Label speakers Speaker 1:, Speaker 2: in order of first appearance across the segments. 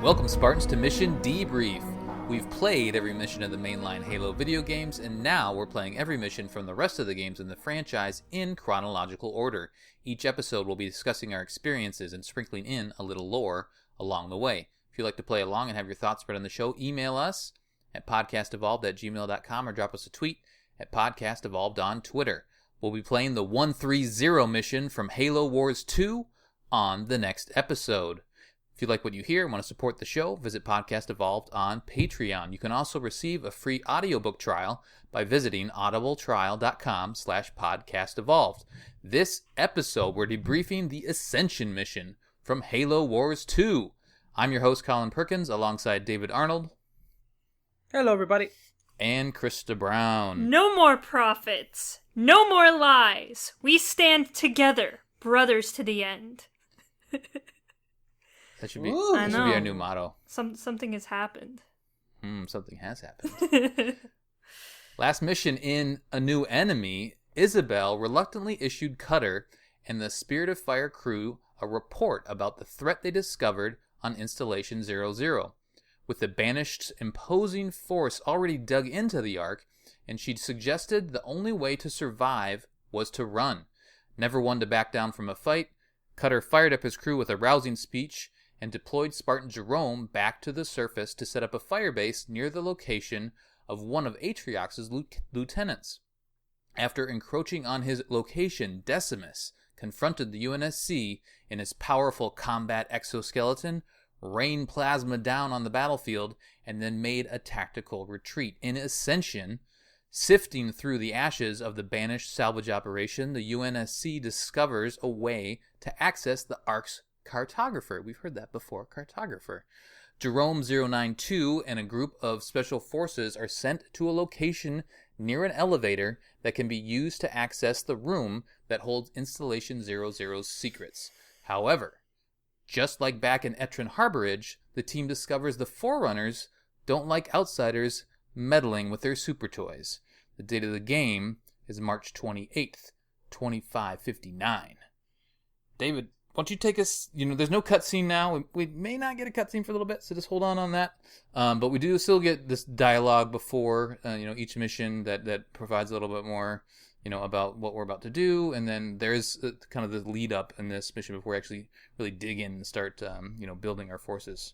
Speaker 1: Welcome, Spartans, to Mission Debrief. We've played every mission of the mainline Halo video games, and now we're playing every mission from the rest of the games in the franchise in chronological order. Each episode will be discussing our experiences and sprinkling in a little lore along the way. If you'd like to play along and have your thoughts spread on the show, email us at podcastevolved@gmail.com or drop us a tweet at podcastevolved on Twitter. We'll be playing the 130 mission from Halo Wars 2 on the next episode. If you like what you hear and want to support the show, visit Podcast Evolved on Patreon. You can also receive a free audiobook trial by visiting audibletrial.com/podcastevolved. This episode, we're debriefing the Ascension mission from Halo Wars 2. I'm your host, Colin Perkins, alongside David Arnold.
Speaker 2: Hello, everybody.
Speaker 1: And Krista Brown.
Speaker 3: No more prophets. No more lies. We stand together, brothers to the end.
Speaker 1: That should be,
Speaker 3: I
Speaker 1: should
Speaker 3: know.
Speaker 1: be our new motto.
Speaker 3: Something has happened.
Speaker 1: Something has happened. Last mission in A New Enemy, Isabel reluctantly issued Cutter and the Spirit of Fire crew a report about the threat they discovered on Installation 00. With the Banished's imposing force already dug into the Ark, and she'd suggested the only way to survive was to run. Never one to back down from a fight, Cutter fired up his crew with a rousing speech and deployed Spartan Jerome back to the surface to set up a firebase near the location of one of Atriox's lieutenants. After encroaching on his location, Decimus confronted the UNSC in his powerful combat exoskeleton, rained plasma down on the battlefield, and then made a tactical retreat. In Ascension, sifting through the ashes of the Banished salvage operation, the UNSC discovers a way to access the Ark's cartographer. We've heard that before, cartographer. Jerome 092 and a group of special forces are sent to a location near an elevator that can be used to access the room that holds Installation 00's secrets. However, just like back in Etrin Harborage, the team discovers the Forerunners don't like outsiders meddling with their super toys. The date of the game is March 28th, 2559. David, why don't you take us, there's no cutscene now. We may not get a cutscene for a little bit, so just hold on that. But we do still get this dialogue before, each mission that provides a little bit more, about what we're about to do. And then there's kind of the lead up in this mission before we actually really dig in and start, building our forces.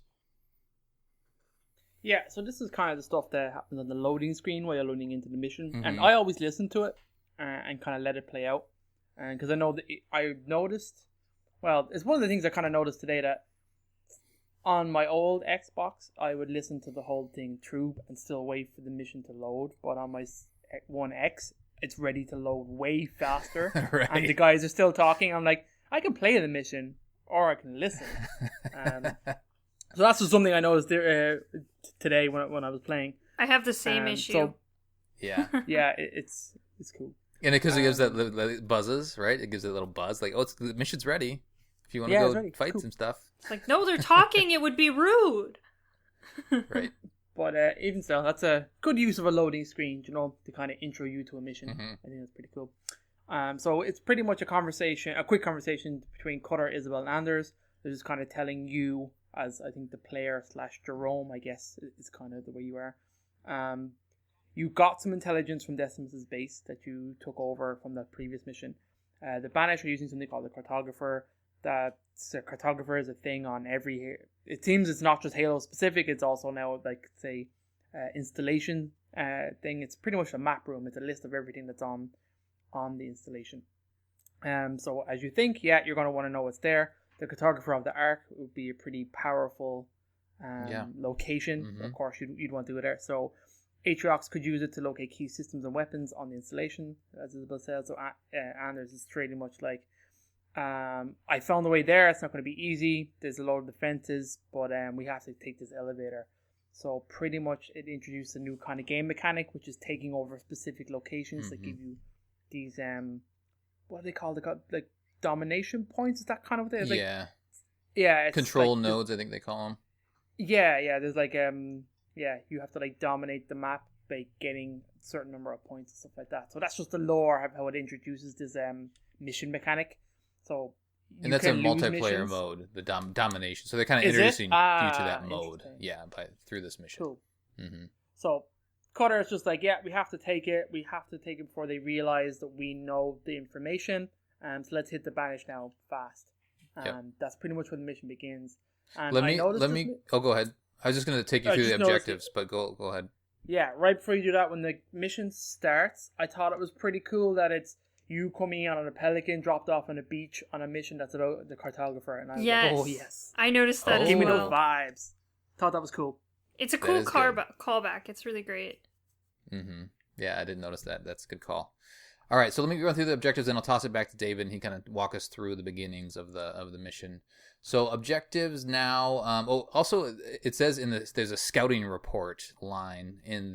Speaker 2: Yeah, so this is kind of the stuff that happens on the loading screen while you're loading into the mission.
Speaker 1: Mm-hmm.
Speaker 2: And I always listen to it and kind of let it play out. Because I know that I noticed, well, it's one of the things I kind of noticed today that on my old Xbox, I would listen to the whole thing through and still wait for the mission to load. But on my One X, it's ready to load way faster.
Speaker 1: Right.
Speaker 2: And the guys are still talking. I'm like, I can play the mission or I can listen. So that's just something I noticed there, today when I was playing.
Speaker 3: I have the same issue.
Speaker 2: So,
Speaker 1: Yeah.
Speaker 2: yeah, it's cool.
Speaker 1: And because it gives that buzzes, right? It gives it a little buzz. Like, the mission's ready. If you want to go fight some stuff.
Speaker 3: It's like, no, they're talking. It would be rude.
Speaker 1: Right.
Speaker 2: But even so, that's a good use of a loading screen, to kind of intro you to a mission.
Speaker 1: Mm-hmm.
Speaker 2: I think that's pretty cool. So it's pretty much a quick conversation between Cutter, Isabel, and Anders. They're just kind of telling you, as I think the player / Jerome, I guess, is kind of the way you are. You got some intelligence from Decimus's base that you took over from the previous mission. The Banished are using something called the cartographer. The cartographer is a thing on every... It seems it's not just Halo specific, it's also now, like, say, installation thing. It's pretty much a map room. It's a list of everything that's on the installation. So as you think, you're going to want to know what's there. The cartographer of the Ark would be a pretty powerful location.
Speaker 1: Mm-hmm.
Speaker 2: Of course, you'd want to go there. So Atriox could use it to locate key systems and weapons on the installation, as Isabel said. So Anders is pretty much like, I found the way there. It's not going to be easy. There's a lot of defenses, but we have to take this elevator. So pretty much it introduced a new kind of game mechanic, which is taking over specific locations that give you these, what do they call it? Like domination points? Is that kind of what it is?
Speaker 1: Yeah.
Speaker 2: It's
Speaker 1: control
Speaker 2: like
Speaker 1: nodes, I think they call them.
Speaker 2: Yeah. There's like, you have to like dominate the map by getting a certain number of points and stuff like that. So that's just the lore of how it introduces this mission mechanic. So
Speaker 1: And that's a
Speaker 2: can lose
Speaker 1: multiplayer
Speaker 2: missions.
Speaker 1: mode, the domination. So they're kind of
Speaker 2: Is it?
Speaker 1: introducing you to that mode.
Speaker 2: Interesting.
Speaker 1: Yeah, through this mission.
Speaker 2: Cool.
Speaker 1: Mm-hmm.
Speaker 2: So Cutter is just like, yeah, we have to take it. We have to take it before they realize that we know the information. So let's hit the banish now fast.
Speaker 1: Yep.
Speaker 2: That's pretty much where the mission begins. And
Speaker 1: Let me. Oh, go ahead. I was just going to take you through the objectives, but go ahead.
Speaker 2: Yeah, right before you do that, when the mission starts, I thought it was pretty cool that it's you coming out on a pelican, dropped off on a beach on a mission that's about the cartographer, and I was like, oh yes,
Speaker 3: I noticed that as
Speaker 2: give me
Speaker 3: well.
Speaker 2: those vibes. Thought that was cool.
Speaker 3: It's a cool callback. It's really great.
Speaker 1: Mm-hmm. Yeah, I didn't notice that. That's a good call. All right, so let me run through the objectives, and I'll toss it back to David, and he kind of walk us through the beginnings of the mission. So objectives now. Also, it says there's a scouting report line in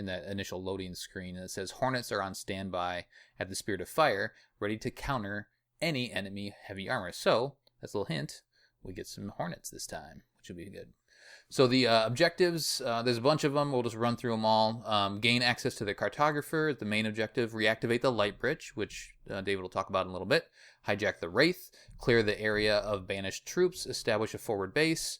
Speaker 1: that initial loading screen, and it says Hornets are on standby at the Spirit of Fire, ready to counter any enemy heavy armor. So that's a little hint. We get some Hornets this time, which will be good. So the objectives, there's a bunch of them. We'll just run through them all. Gain access to the cartographer, the main objective. Reactivate the light bridge, which David will talk about in a little bit. Hijack the Wraith. Clear the area of banished troops. Establish a forward base.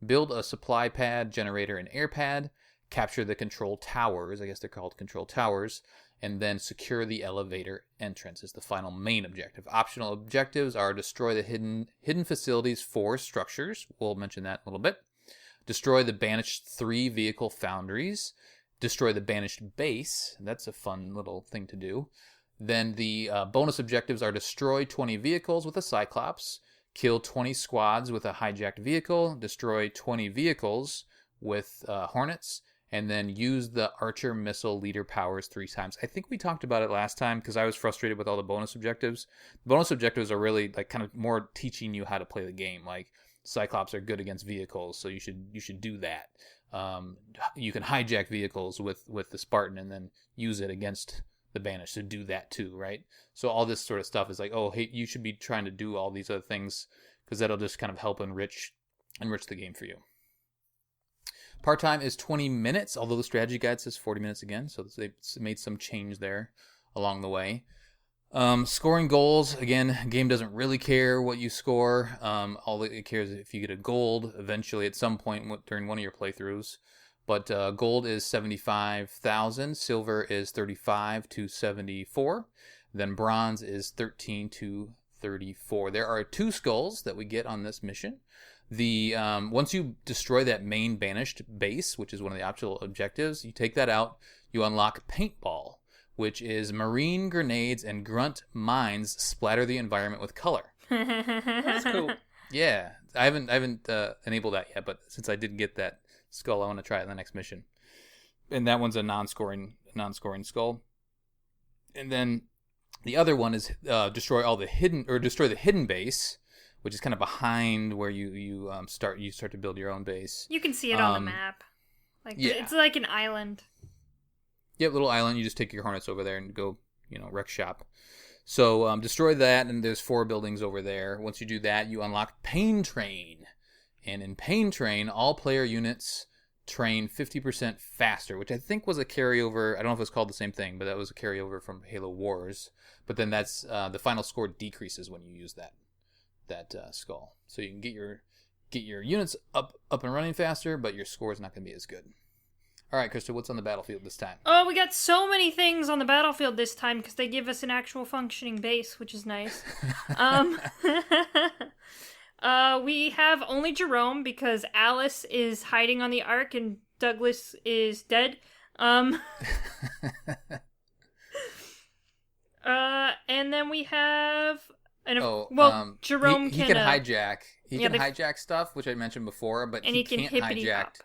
Speaker 1: Build a supply pad, generator, and air pad. Capture the control towers. I guess they're called control towers. And then secure the elevator entrance is the final main objective. Optional objectives are destroy the hidden facilities for structures. We'll mention that in a little bit. Destroy the banished 3 vehicle foundries. Destroy the banished base. That's a fun little thing to do. Then the bonus objectives are destroy 20 vehicles with a Cyclops. Kill 20 squads with a hijacked vehicle. Destroy 20 vehicles with Hornets. And then use the Archer missile leader powers 3 times. I think we talked about it last time because I was frustrated with all the bonus objectives. The bonus objectives are really like kind of more teaching you how to play the game. Like, Cyclops are good against vehicles, so you should do that. You can hijack vehicles with the Spartan and then use it against the Banished, so do that too, right? So all this sort of stuff is like, oh, hey, you should be trying to do all these other things because that'll just kind of help enrich the game for you. Part-time is 20 minutes, although the strategy guide says 40 minutes again, so they've made some change there along the way. Scoring goals, again, game doesn't really care what you score. All it cares is if you get a gold eventually at some point during one of your playthroughs. But gold is 75,000, silver is 35 to 74, then bronze is 13 to 34. There are 2 skulls that we get on this mission. Once you destroy that main banished base, which is one of the optional objectives, you take that out, you unlock paintball, which is marine grenades and grunt mines splatter the environment with color.
Speaker 2: That's cool.
Speaker 1: Yeah, I haven't enabled that yet, but since I did get that skull, I want to try it in the next mission. And that one's a non-scoring skull. And then the other one is destroy the hidden base, which is kind of behind where you start to build your own base.
Speaker 3: You can see it on the map. It's like an island.
Speaker 1: Yep, little island. You just take your Hornets over there and go, wreck shop. So destroy that, and there's 4 buildings over there. Once you do that, you unlock Pain Train. And in Pain Train, all player units train 50% faster, which I think was a carryover. I don't know if it's called the same thing, but that was a carryover from Halo Wars. But then that's the final score decreases when you use that skull. So you can get your units up and running faster, but your score is not going to be as good. All right, Krista, what's on the battlefield this time?
Speaker 3: Oh, we got so many things on the battlefield this time because they give us an actual functioning base, which is nice. We have only Jerome because Alice is hiding on the Ark and Douglas is dead. And then we have... Jerome
Speaker 1: he can hijack. He can hijack stuff, which I mentioned before, but he can't hijack.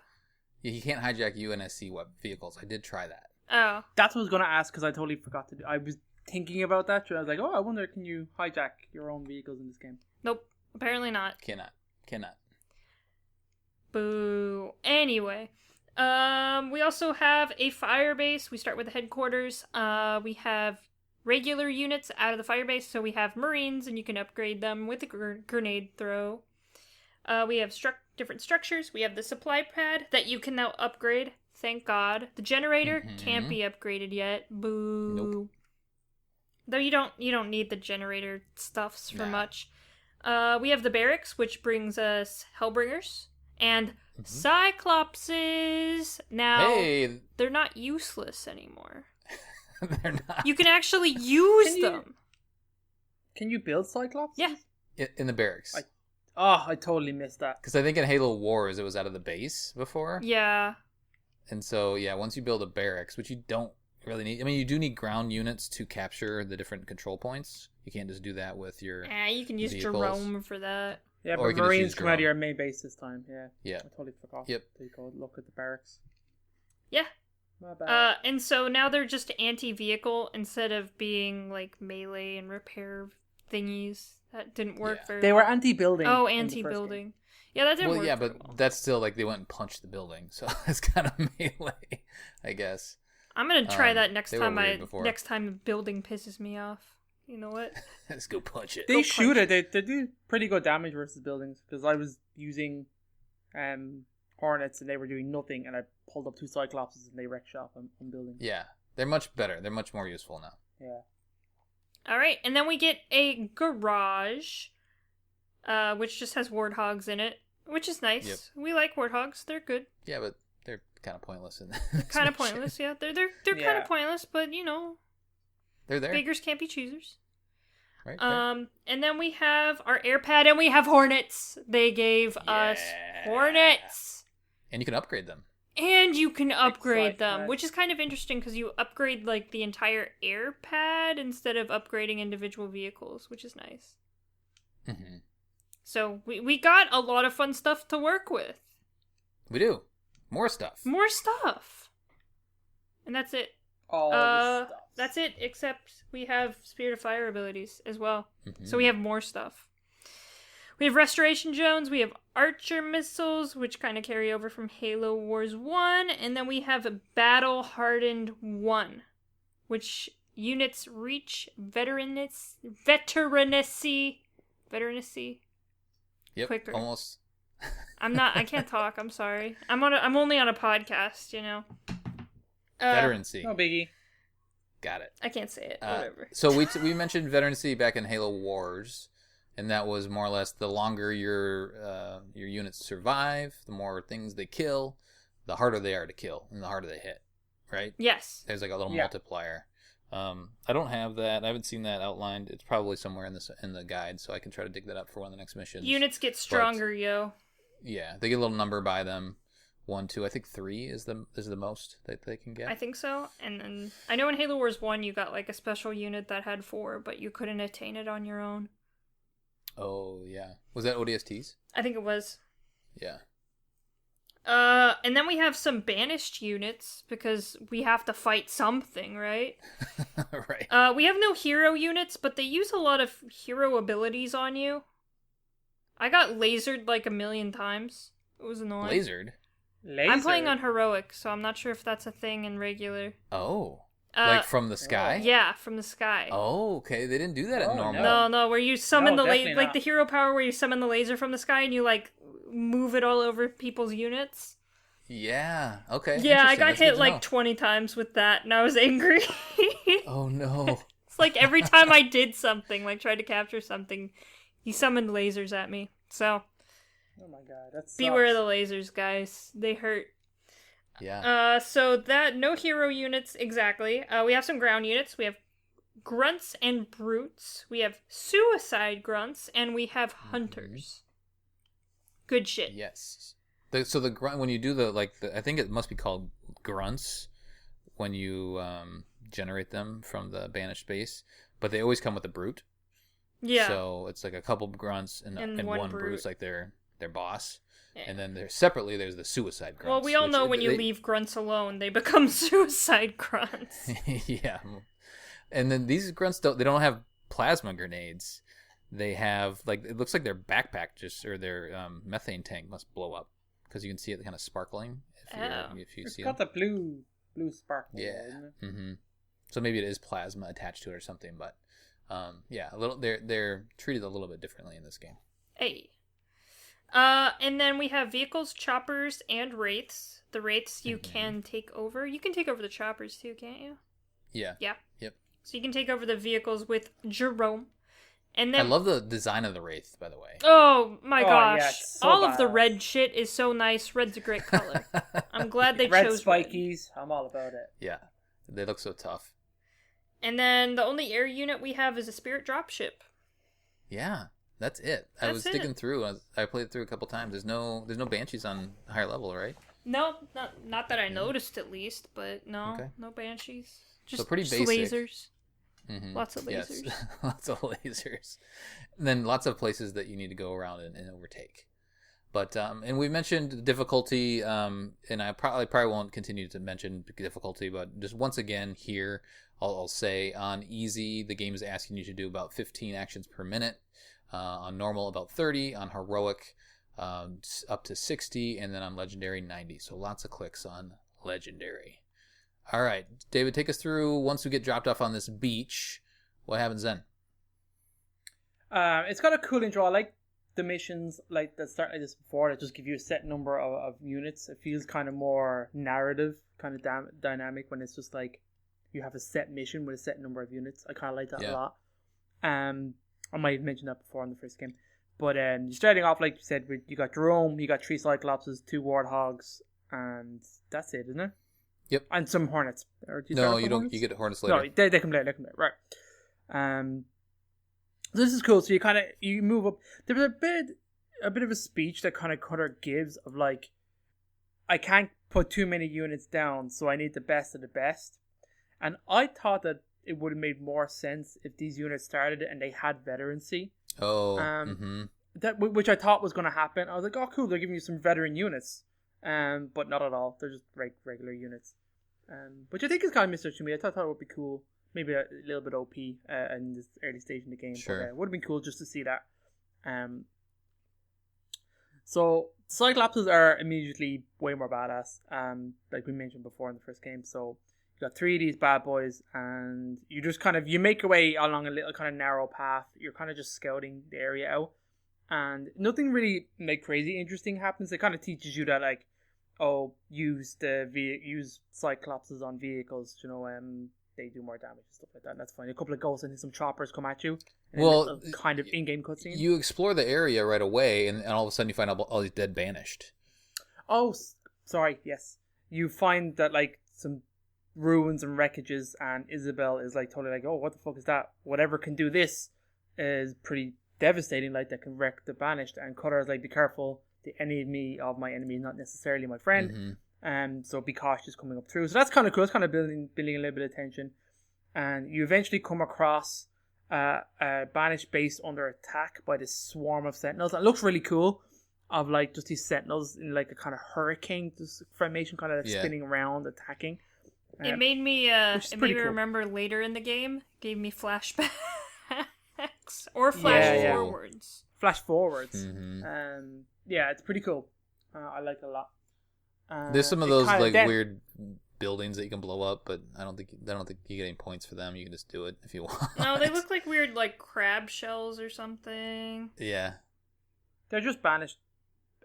Speaker 1: He can't hijack UNSC vehicles. I did try that.
Speaker 3: Oh.
Speaker 2: That's what I was going to ask because I totally forgot to do. I was thinking about that. So I was like, I wonder, can you hijack your own vehicles in this game?
Speaker 3: Nope. Apparently not.
Speaker 1: Cannot.
Speaker 3: Boo. Anyway. We also have a fire base. We start with the headquarters. We have regular units out of the fire base. So we have Marines, and you can upgrade them with a grenade throw. We have different structures. We have the supply pad that you can now upgrade. Thank God. The generator can't be upgraded yet. Boo. Though you don't need the generator stuffs for
Speaker 1: Nah.
Speaker 3: much. We have the barracks, which brings us Hellbringers and Cyclopses. Now,
Speaker 1: Hey,
Speaker 3: they're not useless anymore.
Speaker 1: they're not.
Speaker 3: You can actually use them.
Speaker 2: Can you build Cyclops?
Speaker 3: Yeah.
Speaker 1: In the barracks.
Speaker 2: I totally missed that.
Speaker 1: Because I think in Halo Wars it was out of the base before.
Speaker 3: Yeah.
Speaker 1: And so, yeah, once you build a barracks, which you don't really need. I mean, you do need ground units to capture the different control points. You can't just do that with your...
Speaker 3: You can use
Speaker 1: vehicles.
Speaker 3: Jerome for that.
Speaker 2: Yeah,
Speaker 1: Or
Speaker 2: but
Speaker 1: you can just
Speaker 2: Marines
Speaker 1: use
Speaker 2: come out of
Speaker 1: drone.
Speaker 2: your main base this time. Yeah.
Speaker 1: Yeah.
Speaker 2: I totally forgot.
Speaker 1: Yep.
Speaker 2: To go look at the barracks.
Speaker 3: Yeah.
Speaker 2: My bad.
Speaker 3: And so now they're just anti-vehicle instead of being like melee and repair thingies. That didn't work
Speaker 1: Yeah.
Speaker 3: very
Speaker 2: They
Speaker 3: well.
Speaker 2: were anti-building.
Speaker 3: Oh,
Speaker 2: in the first
Speaker 3: anti-building.
Speaker 2: game.
Speaker 3: Yeah, that didn't
Speaker 1: Well,
Speaker 3: work
Speaker 1: yeah,
Speaker 3: very
Speaker 1: but
Speaker 3: well.
Speaker 1: that's still like they went and punched the building. So it's kind of melee, I guess.
Speaker 3: I'm gonna try that next
Speaker 1: they were
Speaker 3: time.
Speaker 1: weird before.
Speaker 3: Next time the building pisses me off. You know what?
Speaker 1: Let's go punch it.
Speaker 2: They
Speaker 3: Go
Speaker 2: shoot
Speaker 3: punch.
Speaker 2: it. They do pretty good damage versus buildings. Because I was using Hornets and they were doing nothing. And I pulled up 2 Cyclopses and they wrecked shop on buildings.
Speaker 1: Yeah, they're much better. They're much more useful now.
Speaker 2: Yeah.
Speaker 3: All right, and then we get a garage, which just has warthogs in it, which is nice.
Speaker 1: Yep.
Speaker 3: We like warthogs; they're good.
Speaker 1: Yeah, but they're kind of pointless.
Speaker 3: Kind of pointless, yeah. They're kind
Speaker 2: Yeah.
Speaker 3: of pointless, but you know,
Speaker 1: They're there.
Speaker 3: beggars can't be choosers.
Speaker 1: Right there.
Speaker 3: And then we have our air pad, and we have Hornets. They gave us
Speaker 1: Yeah.
Speaker 3: Hornets.
Speaker 1: And you can upgrade them.
Speaker 3: And you can upgrade them,
Speaker 2: Excitement.
Speaker 3: which is kind of interesting because you upgrade like the entire air pad instead of upgrading individual vehicles, which is nice.
Speaker 1: Mm-hmm.
Speaker 3: So we got a lot of fun stuff to work with.
Speaker 1: We do. More stuff.
Speaker 3: More stuff. And that's it.
Speaker 2: All the stuff.
Speaker 3: That's it, except we have Spirit of Fire abilities as well.
Speaker 1: Mhm.
Speaker 3: So we have more stuff. We have Restoration Drones, we have Archer Missiles, which kind of carry over from Halo Wars 1, and then we have Battle Hardened 1, which units reach veterancy
Speaker 1: Yep.
Speaker 3: quicker.
Speaker 1: Almost.
Speaker 3: I can't talk, I'm sorry. I'm only on a podcast, you know.
Speaker 1: Veterancy.
Speaker 2: No biggie.
Speaker 1: Got it.
Speaker 3: I can't say it, whatever.
Speaker 1: So we mentioned veterancy back in Halo Wars, and that was more or less the longer your units survive, the more things they kill, the harder they are to kill, and the harder they hit. Right?
Speaker 3: Yes.
Speaker 1: There's like a little
Speaker 2: Yeah.
Speaker 1: multiplier. I don't have that. I haven't seen that outlined. It's probably somewhere in the guide, so I can try to dig that up for one of the next missions.
Speaker 3: Units get stronger, yo.
Speaker 1: Yeah, they get a little number by them. 1, 2, I think 3 is the most that they can get.
Speaker 3: I think so. And then I know in Halo Wars 1 you got like a special unit that had 4, but you couldn't attain it on your own.
Speaker 1: Oh yeah, was that ODSTs?
Speaker 3: I think it was.
Speaker 1: Yeah.
Speaker 3: And then we have some banished units because we have to fight something, right?
Speaker 1: Right.
Speaker 3: We have no hero units, but they use a lot of hero abilities on you. I got lasered like a million times. It was annoying.
Speaker 1: Lasered.
Speaker 2: Laser.
Speaker 3: I'm playing on heroic, so I'm not sure if that's a thing in regular.
Speaker 1: Oh. Like from the sky?
Speaker 3: Yeah, from the sky.
Speaker 1: Oh, okay. They didn't do that in
Speaker 2: Oh,
Speaker 1: normal.
Speaker 3: No, where you summon
Speaker 2: No,
Speaker 3: the
Speaker 2: definitely
Speaker 3: like
Speaker 2: not.
Speaker 3: the hero power where you summon the laser from the sky and you like move it all over people's units.
Speaker 1: Yeah. Okay.
Speaker 3: Yeah, I
Speaker 1: Interesting.
Speaker 3: got
Speaker 1: That's good
Speaker 3: hit
Speaker 1: to
Speaker 3: like
Speaker 1: know.
Speaker 3: 20 times with that and I was angry.
Speaker 1: Oh no.
Speaker 3: It's like every time I did something, like tried to capture something, he summoned lasers at me. So
Speaker 2: Oh my god, that's
Speaker 3: beware the lasers, guys. They hurt.
Speaker 1: Yeah.
Speaker 3: So that no hero units exactly. We have some ground units. We have grunts and brutes. We have suicide grunts, and we have hunters. Good shit.
Speaker 1: Yes. So the grunt, when you do I think it must be called grunts when you generate them from the banished base, but they always come with a brute.
Speaker 3: Yeah.
Speaker 1: So it's like a couple grunts and one
Speaker 3: brute.
Speaker 1: brute's like their boss.
Speaker 3: Yeah.
Speaker 1: And then there's the suicide grunts.
Speaker 3: Well, we all
Speaker 1: which
Speaker 3: know when you
Speaker 1: they-
Speaker 3: leave grunts alone, they become suicide grunts.
Speaker 1: Yeah. And then these grunts don't have plasma grenades. They have it looks like their backpack or their methane tank must blow up because you can see it kind of sparkling if you
Speaker 2: It's
Speaker 1: see
Speaker 2: got
Speaker 1: them.
Speaker 2: the blue sparkle.
Speaker 1: Yeah.
Speaker 2: there, isn't it?
Speaker 1: Mm-hmm. So maybe it is plasma attached to it or something, but yeah, a little they're treated a little bit differently in this game.
Speaker 3: Hey. And then we have vehicles, choppers, and wraiths. The wraiths you can take over. You can take over the choppers too, can't you?
Speaker 1: Yeah.
Speaker 3: Yeah.
Speaker 1: Yep.
Speaker 3: So you can take over the vehicles with Jerome. And then
Speaker 1: I love the design of the Wraith, by the way.
Speaker 3: Oh my
Speaker 2: Oh,
Speaker 3: gosh.
Speaker 2: yeah, it's so
Speaker 3: all of the
Speaker 2: badass.
Speaker 3: red shit is so nice. Red's a great color. I'm glad they
Speaker 2: Red
Speaker 3: chose red.
Speaker 2: spikies. I'm all about it.
Speaker 1: Yeah, they look so tough.
Speaker 3: And then the only air unit we have is a spirit dropship.
Speaker 1: Yeah, that's it. I
Speaker 3: That's
Speaker 1: was
Speaker 3: it.
Speaker 1: sticking through. I played it through a couple times. There's no Banshees on higher level, right?
Speaker 3: No, not that I noticed at least, but no,
Speaker 1: Okay.
Speaker 3: no banshees. Just
Speaker 1: pretty
Speaker 3: just
Speaker 1: basic.
Speaker 3: lasers.
Speaker 1: Mm-hmm.
Speaker 3: Lots of lasers.
Speaker 1: Yes, lots of lasers. And then lots of places that you need to go around and overtake. But and we mentioned difficulty, and I probably won't continue to mention difficulty, but just once again here, I'll say on easy, the game is asking you to do about 15 actions per minute. On normal, about 30. On heroic, up to 60, and then on legendary, 90. So lots of clicks on legendary. All right, David, take us through once we get dropped off on this beach. What happens then?
Speaker 2: It's got a cool intro. I like the missions like that start like this before that just give you a set number of units. It feels kind of more narrative, kind of dynamic when it's just like you have a set mission with a set number of units. I kind of like that a lot. I might have mentioned that before in the first game. But you're starting off, like you said, with you got Jerome, you got 3 Cyclopses, 2 Warthogs, and that's it, isn't it?
Speaker 1: Yep.
Speaker 2: And some Hornets. Or do
Speaker 1: No,
Speaker 2: start
Speaker 1: you
Speaker 2: with
Speaker 1: don't.
Speaker 2: Hornets?
Speaker 1: You get Hornets later.
Speaker 2: No, they come later. Right. So this is cool. So you move up. There's a bit of a speech that kind of Cutter gives of like, I can't put too many units down, so I need the best of the best. And I thought that it would have made more sense if these units started and they had veterancy.
Speaker 1: Oh.
Speaker 2: Which I thought was going to happen. I was like, oh, cool, they're giving you some veteran units. But not at all. They're just regular units. Which I think is kind of missed to me. I thought it would be cool. Maybe a little bit OP in this early stage in the game.
Speaker 1: Sure.
Speaker 2: But it would have been cool just to see that. So Cyclopses are immediately way more badass. Like we mentioned before in the first game. So you got 3 of these bad boys, and you just you make your way along a little kind of narrow path. You're kind of just scouting the area out, and nothing really like crazy interesting happens. It kind of teaches you that like, oh, use Cyclopses on vehicles. They do more damage and stuff like that. And that's fine. A couple of ghosts and some choppers come at you. And
Speaker 1: Well,
Speaker 2: kind of in-game cutscene.
Speaker 1: You explore the area right away, and all of a sudden you find out all these dead banished.
Speaker 2: Oh, sorry. Yes, you find that like some ruins and wreckages, and Isabel is like totally like, oh, what the fuck is that? Whatever can do this is pretty devastating. Like that can wreck the banished. And Cutter is like, be careful. The enemy of my enemy is not necessarily my friend. Mm-hmm. So be cautious coming up through. So that's kind of cool. It's kind of building a little bit of tension. And you eventually come across a banished base under attack by this swarm of sentinels. It looks really cool. Of like just these sentinels in like a kind of hurricane formation, kind of spinning around, attacking.
Speaker 3: It made me cool. Remember later in the game. Gave me flashbacks or flash forwards.
Speaker 2: Flash forwards.
Speaker 1: Mm-hmm.
Speaker 2: Yeah, it's pretty cool. I like it a lot.
Speaker 1: There's some of those weird buildings that you can blow up, but I don't think you get any points for them. You can just do it if you want.
Speaker 3: No, they look like weird like crab shells or something.
Speaker 1: Yeah.
Speaker 2: They're just banished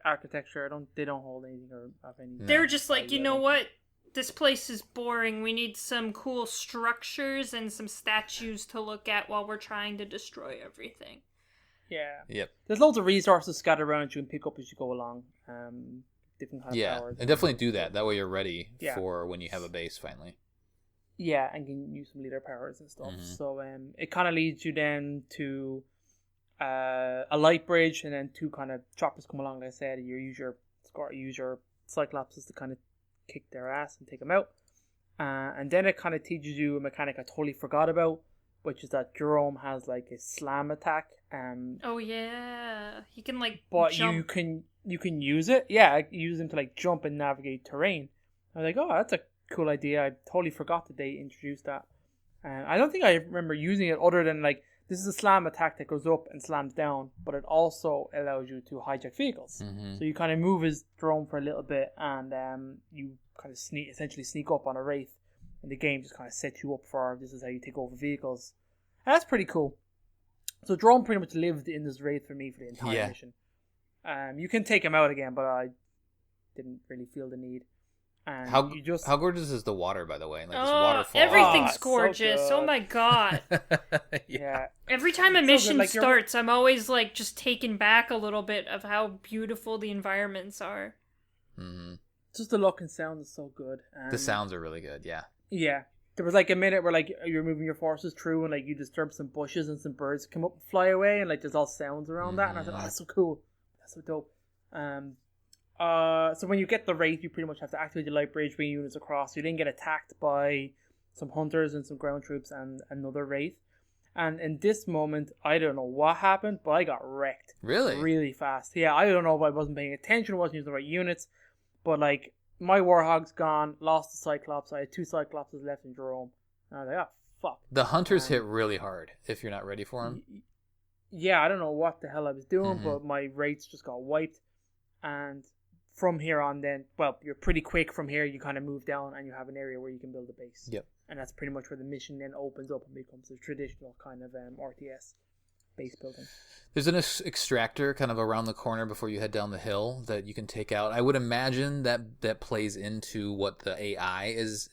Speaker 2: architecture. They don't hold anything or have any.
Speaker 3: No. They're just like, you know what? This place is boring. We need some cool structures and some statues to look at while we're trying to destroy everything.
Speaker 2: Yeah.
Speaker 1: Yep.
Speaker 2: There's loads of resources scattered around you and pick up as you go along. Different kind of powers.
Speaker 1: And definitely do that. That way you're ready for when you have a base finally.
Speaker 2: Yeah, and can use some leader powers and stuff.
Speaker 1: Mm-hmm.
Speaker 2: So it kind of leads you then to a light bridge, and then 2 kind of choppers come along. Like I said, you use your Cyclopses to kind of kick their ass and take them out. And then it kind of teaches you a mechanic I totally forgot about, which is that Jerome has like a slam attack.
Speaker 3: Oh yeah, he can like.
Speaker 2: But
Speaker 3: jump.
Speaker 2: you can use it. Yeah, use him to like jump and navigate terrain. I was like, oh, that's a cool idea. I totally forgot that they introduced that. I don't think I remember using it other than like this is a slam attack that goes up and slams down, but it also allows you to hijack vehicles.
Speaker 1: Mm-hmm.
Speaker 2: So you kind of move his drone for a little bit, and you kind of essentially sneak up on a wraith, and the game just kind of sets you up for this is how you take over vehicles. And that's pretty cool. So drone pretty much lived in this wraith for me for the entire mission. You can take him out again, but I didn't really feel the need. And
Speaker 1: how gorgeous is the water, by the way? Like this
Speaker 3: Oh,
Speaker 1: waterfall.
Speaker 3: everything's
Speaker 2: so
Speaker 3: gorgeous.
Speaker 2: good.
Speaker 3: Oh my god.
Speaker 2: yeah.
Speaker 3: Every time a
Speaker 2: So
Speaker 3: mission
Speaker 2: good, like, you're-
Speaker 3: starts, I'm always like just taken back a little bit of how beautiful the environments are.
Speaker 1: Mm-hmm.
Speaker 2: Just the look and sound is so good. And
Speaker 1: The sounds are really good. Yeah.
Speaker 2: Yeah. There was like a minute where like you're moving your forces through and like you disturb some bushes and some birds come up and fly away and like there's all sounds around that and I was like, oh, that's so cool. That's so dope. So when you get the wraith, you pretty much have to activate the light bridge, bring units across. You didn't get attacked by some hunters and some ground troops and another wraith. And in this moment, I don't know what happened, but I got wrecked.
Speaker 1: Really?
Speaker 2: Really fast. Yeah, I don't know if I wasn't paying attention, wasn't using the right units, but like my Warhog's gone, lost the Cyclops. I had 2 Cyclopses left in Jerome. And I was like, oh, fuck.
Speaker 1: The hunters hit really hard if you're not ready for them.
Speaker 2: Yeah, I don't know what the hell I was doing,
Speaker 1: Mhm.
Speaker 2: but my wraiths just got wiped. And from here on then, well, you're pretty quick from here. You kind of move down and you have an area where you can build a base.
Speaker 1: Yep.
Speaker 2: And that's pretty much where the mission then opens up and becomes a traditional kind of RTS base building.
Speaker 1: There's an extractor kind of around the corner before you head down the hill that you can take out. I would imagine that plays into what the AI is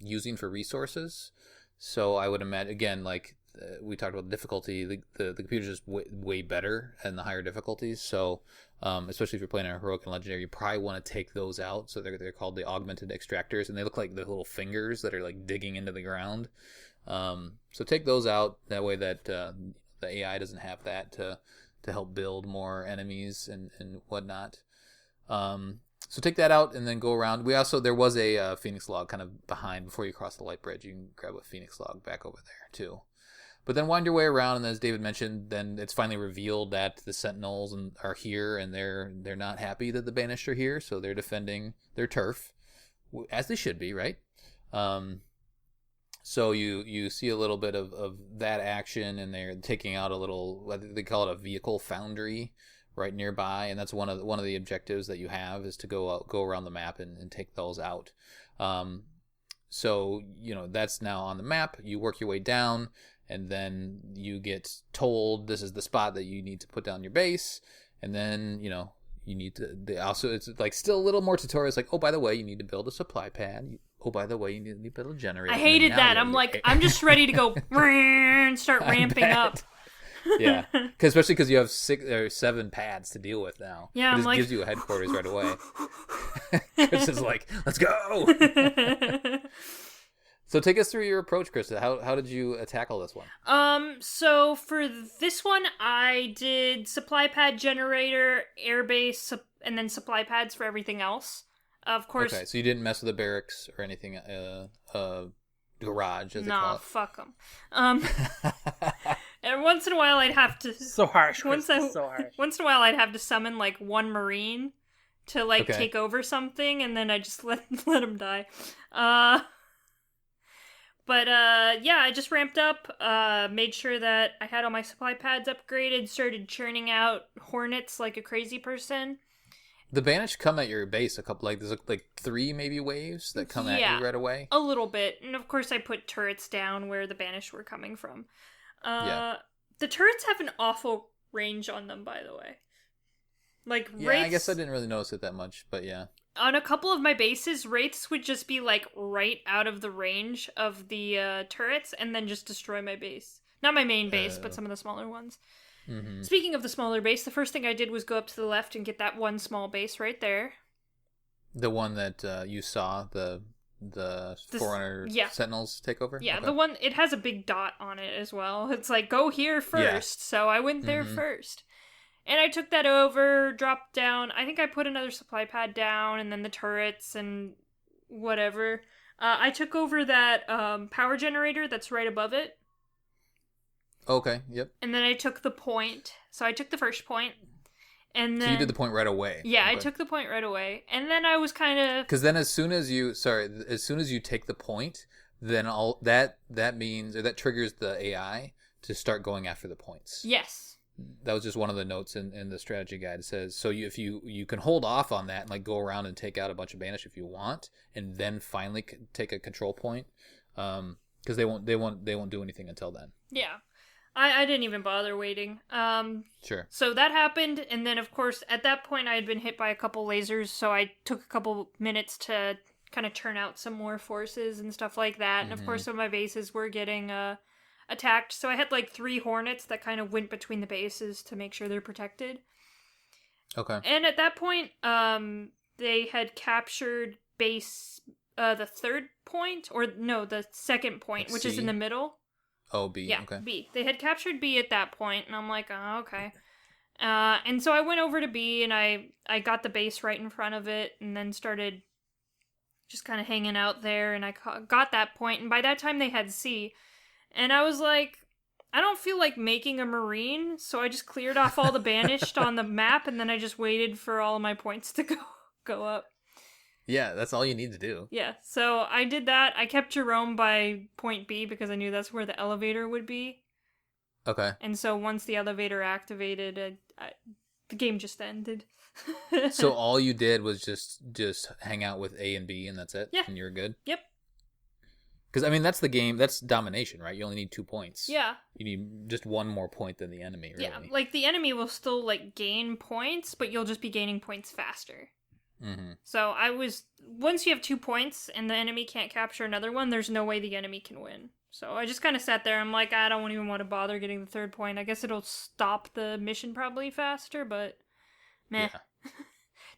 Speaker 1: using for resources. So I would imagine, again, like we talked about the difficulty, the computer's just way better in the higher difficulties. So especially if you're playing a heroic and legendary, you probably want to take those out. So they're called the augmented extractors, and they look like the little fingers that are like digging into the ground. So take those out. That way that the AI doesn't have that to help build more enemies and whatnot. So take that out and then go around. There was a Phoenix log kind of behind before you cross the light bridge. You can grab a Phoenix log back over there too. But then wind your way around, and as David mentioned, then it's finally revealed that the Sentinels are here, and they're not happy that the Banished are here, so they're defending their turf, as they should be, right? So you see a little bit of that action, and they're taking out a little, they call it a vehicle foundry right nearby, and that's one of the objectives that you have is to go around the map and take those out. So that's now on the map. You work your way down, and then you get told this is the spot that you need to put down your base, and then you need to also, it's like still a little more tutorials, like, oh, by the way, you need to build a supply pad. Oh, by the way, you need to build a generator.
Speaker 3: I hated that. I'm like, I'm just ready to go and start ramping up.
Speaker 1: Yeah, especially because you have 6 or 7 pads to deal with now.
Speaker 3: Yeah,
Speaker 1: it
Speaker 3: I'm
Speaker 1: just
Speaker 3: like...
Speaker 1: gives you a headquarters right away. Chris is like, let's go. So take us through your approach, Krista. How did you tackle this one?
Speaker 3: So for this one, I did supply pad, generator, airbase, and then supply pads for everything else. Of course.
Speaker 1: Okay, so you didn't mess with the barracks or anything, garage, as they call it.
Speaker 3: Nah, fuck them. And once in a while, I'd have to...
Speaker 2: So harsh,
Speaker 3: Once
Speaker 2: so harsh.
Speaker 3: in a while, I'd have to summon, like, one Marine to, like,
Speaker 1: Okay.
Speaker 3: take over something, and then I just let him die. But yeah, I just ramped up, made sure that I had all my supply pads upgraded, started churning out Hornets like a crazy person.
Speaker 1: The Banished come at your base there's 3 maybe waves that come at you right away.
Speaker 3: A little bit. And of course I put turrets down where the Banished were coming from. The turrets have an awful range on them, by the way. Like,
Speaker 1: Yeah,
Speaker 3: Wraiths,
Speaker 1: I guess I didn't really notice it that much, but yeah.
Speaker 3: on a couple of my bases, Wraiths would just be, like, right out of the range of the turrets and then just destroy my base. Not my main base, but some of the smaller ones.
Speaker 1: Mm-hmm.
Speaker 3: Speaking of the smaller base, the first thing I did was go up to the left and get that one small base right there.
Speaker 1: The one that you saw, the Forerunner Sentinels take over?
Speaker 3: Yeah,
Speaker 1: Okay.
Speaker 3: the one, it has a big dot on it as well. It's like, go here first. So I went there first. And I took that over, dropped down. I think I put another supply pad down, and then the turrets and whatever. I took over that power generator that's right above it.
Speaker 1: Okay, yep.
Speaker 3: And then I took the point. So I took the first point. And then...
Speaker 1: So you did the point right away.
Speaker 3: Yeah,
Speaker 1: okay.
Speaker 3: I took the point right away. And then I was kind of...
Speaker 1: Because then as soon as you take the point, then all that means, or that triggers the AI to start going after the points.
Speaker 3: Yes.
Speaker 1: That was just one of the notes in the strategy guide. It says, so if you can hold off on that and like go around and take out a bunch of Banish if you want, and then finally take a control point, because they won't do anything until then.
Speaker 3: Yeah. I didn't even bother waiting.
Speaker 1: Sure.
Speaker 3: So that happened, and then of course at that point I had been hit by a couple lasers, so I took a couple minutes to kind of turn out some more forces and stuff like that. And of course some of my bases were getting attacked, so I had like 3 hornets that kind of went between the bases to make sure they're protected.
Speaker 1: Okay.
Speaker 3: And at that point, they had captured base, the 3rd point, or no, the 2nd point,
Speaker 1: Like
Speaker 3: which
Speaker 1: C?
Speaker 3: is in the middle.
Speaker 1: Oh, B.
Speaker 3: Yeah,
Speaker 1: Okay.
Speaker 3: B. They had captured B at that point, and I'm like, oh, okay. And so I went over to B, and I got the base right in front of it, and then started just kind of hanging out there, and I got that point, and by that time they had C. And I was like, I don't feel like making a Marine, so I just cleared off all the banished on the map, and then I just waited for all of my points to go up.
Speaker 1: Yeah, that's all you need to do.
Speaker 3: Yeah, so I did that. I kept Jerome by point B because I knew that's where the elevator would be.
Speaker 1: Okay.
Speaker 3: And so once the elevator activated, the game just ended.
Speaker 1: So all you did was just hang out with A and B, and that's it?
Speaker 3: Yeah.
Speaker 1: And you were good?
Speaker 3: Yep.
Speaker 1: Because, I mean, that's the game. That's domination, right? You only need 2 points.
Speaker 3: Yeah.
Speaker 1: You need just 1 more point than the enemy, really.
Speaker 3: Yeah, like the enemy will still like gain points, but you'll just be gaining points faster.
Speaker 1: Mm-hmm.
Speaker 3: So once you have 2 points and the enemy can't capture another one, there's no way the enemy can win. So I just kind of sat there. I'm like, I don't even want to bother getting the 3rd point. I guess it'll stop the mission probably faster, but meh.
Speaker 1: Yeah.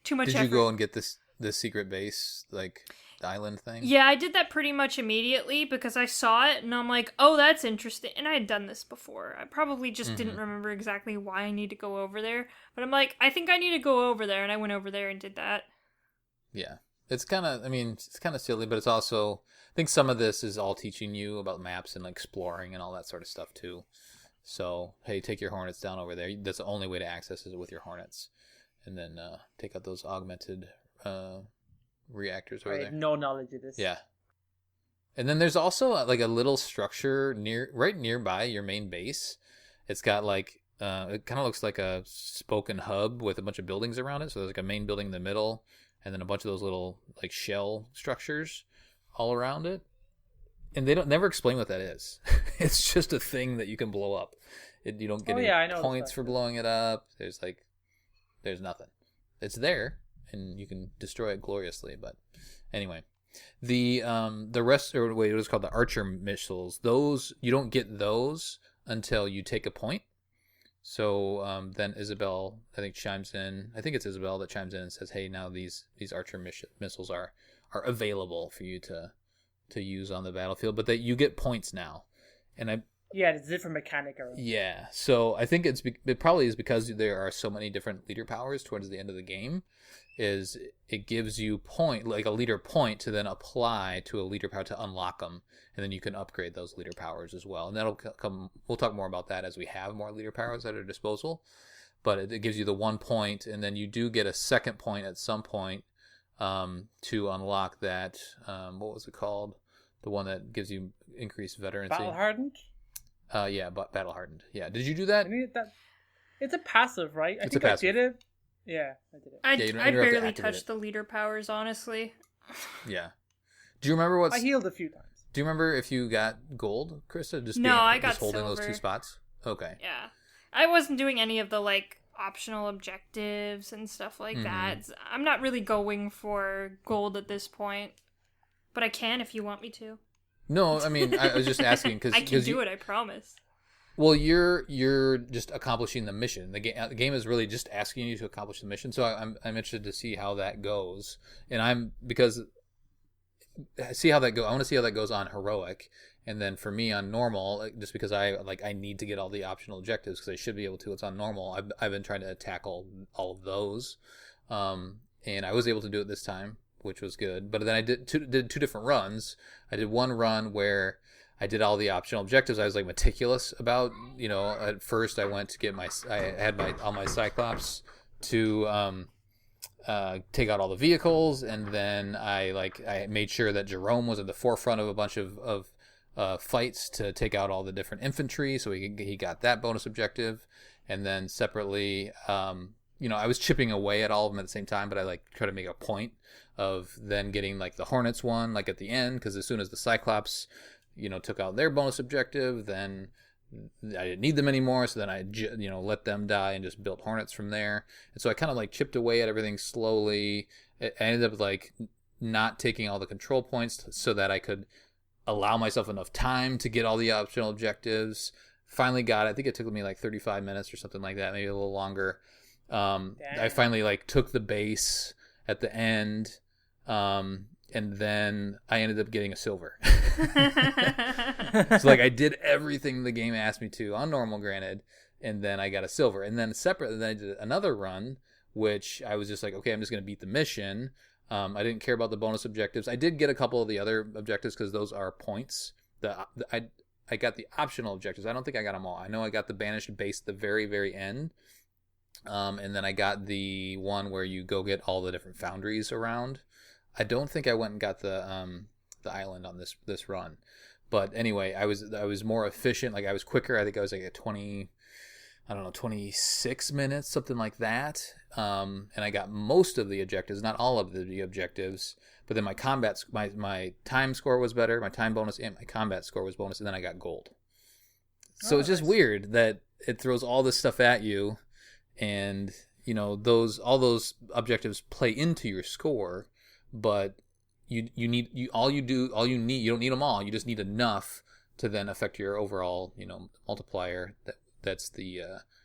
Speaker 3: Too much
Speaker 1: Did
Speaker 3: effort.
Speaker 1: you go and get this secret base, like the island thing?
Speaker 3: Yeah, I did that pretty much immediately because I saw it and I'm like, oh, that's interesting. And I had done this before. I probably just didn't remember exactly why I need to go over there. But I'm like, I think I need to go over there. And I went over there and did that.
Speaker 1: Yeah. It's kind of silly, but it's also, I think some of this is all teaching you about maps and like exploring and all that sort of stuff too. So, hey, take your hornets down over there. That's the only way to access it with your hornets. And then take out those augmented reactors over there.
Speaker 2: No knowledge of this.
Speaker 1: Yeah. And then there's also like a little structure right nearby your main base. It's got like it kind of looks like a spoken hub with a bunch of buildings around it. So there's like a main building in the middle, and then a bunch of those little like shell structures all around it. And they never explain what that is. It's just a thing that you can blow up. You don't get any points for blowing it up. There's nothing. It's there, and you can destroy it gloriously. But anyway, the rest, or wait, it was called the Archer missiles. Those you don't get those until you take a point. So then Isabel, I think, chimes in. I think it's Isabel that chimes in and says, "Hey, now these Archer missiles are available for you to use on the battlefield, but that you get points now." And
Speaker 2: it's a different mechanic.
Speaker 1: Yeah, so I think it probably is because there are so many different leader powers towards the end of the game. Is it gives you like a leader point to then apply to a leader power to unlock them, and then you can upgrade those leader powers as well. And that'll come. We'll talk more about that as we have more leader powers at our disposal. But it gives you the 1 point, and then you do get a 2nd point at some point to unlock that. What was it called? The one that gives you increased veterancy.
Speaker 2: Battle hardened.
Speaker 1: Yeah, battle hardened. Yeah, did you do that?
Speaker 2: It's a passive, right? I think I did it. Yeah, I did it.
Speaker 3: I barely touched the leader powers, honestly.
Speaker 1: Yeah. Do you remember
Speaker 2: I healed a few times.
Speaker 1: Do you remember if you got gold, Krista?
Speaker 3: I got
Speaker 1: just holding
Speaker 3: silver.
Speaker 1: those 2 spots. Okay.
Speaker 3: Yeah, I wasn't doing any of the like optional objectives and stuff like that. I'm not really going for gold at this point, but I can if you want me to.
Speaker 1: No, I mean, I was just asking because
Speaker 3: I can do it. I promise.
Speaker 1: Well, you're just accomplishing the mission. The game is really just asking you to accomplish the mission. So I'm interested to see how that goes, and I want to see how that goes on heroic, and then for me on normal, just because I need to get all the optional objectives because I should be able to. It's on normal. I've been trying to tackle all of those, and I was able to do it this time, which was good. But then I did 2 different runs. I did one run where I did all the optional objectives. I was like meticulous about, at first I went to get I had all my Cyclops to take out all the vehicles, and then I made sure that Jerome was at the forefront of a bunch of fights to take out all the different infantry, so he got that bonus objective. And then separately, I was chipping away at all of them at the same time, but I try to make a point of then getting the Hornets one at the end, because as soon as the Cyclops took out their bonus objective, then I didn't need them anymore. So then I let them die and just built Hornets from there. And so I kind of like chipped away at everything slowly. I ended up like not taking all the control points so that I could allow myself enough time to get all the optional objectives. Finally got it. I think it took me like 35 minutes or something like that, maybe a little longer. I finally like took the base at the end, and then I ended up getting a silver. So like I did everything the game asked me to on normal, granted, and then I got a silver. And then separately, then I did another run, which I was just like, okay, I'm just gonna beat the mission. I didn't care about the bonus objectives. I did get a couple of the other objectives because those are points. I got the optional objectives. I don't think I got them all. I know I got the banished base at the very, very end. And then I got the one where you go get all the different foundries around. I don't think I went and got the island on this run. But anyway, I was more efficient. Like I was quicker. I think I was like at 26 minutes, something like that. And I got most of the objectives, not all of the objectives. But then my time score was better. My time bonus and my combat score was bonus. And then I got gold. So it's just weird that it throws all this stuff at you. And all those objectives play into your score, but you don't need them all. You just need enough to then affect your overall multiplier. That's the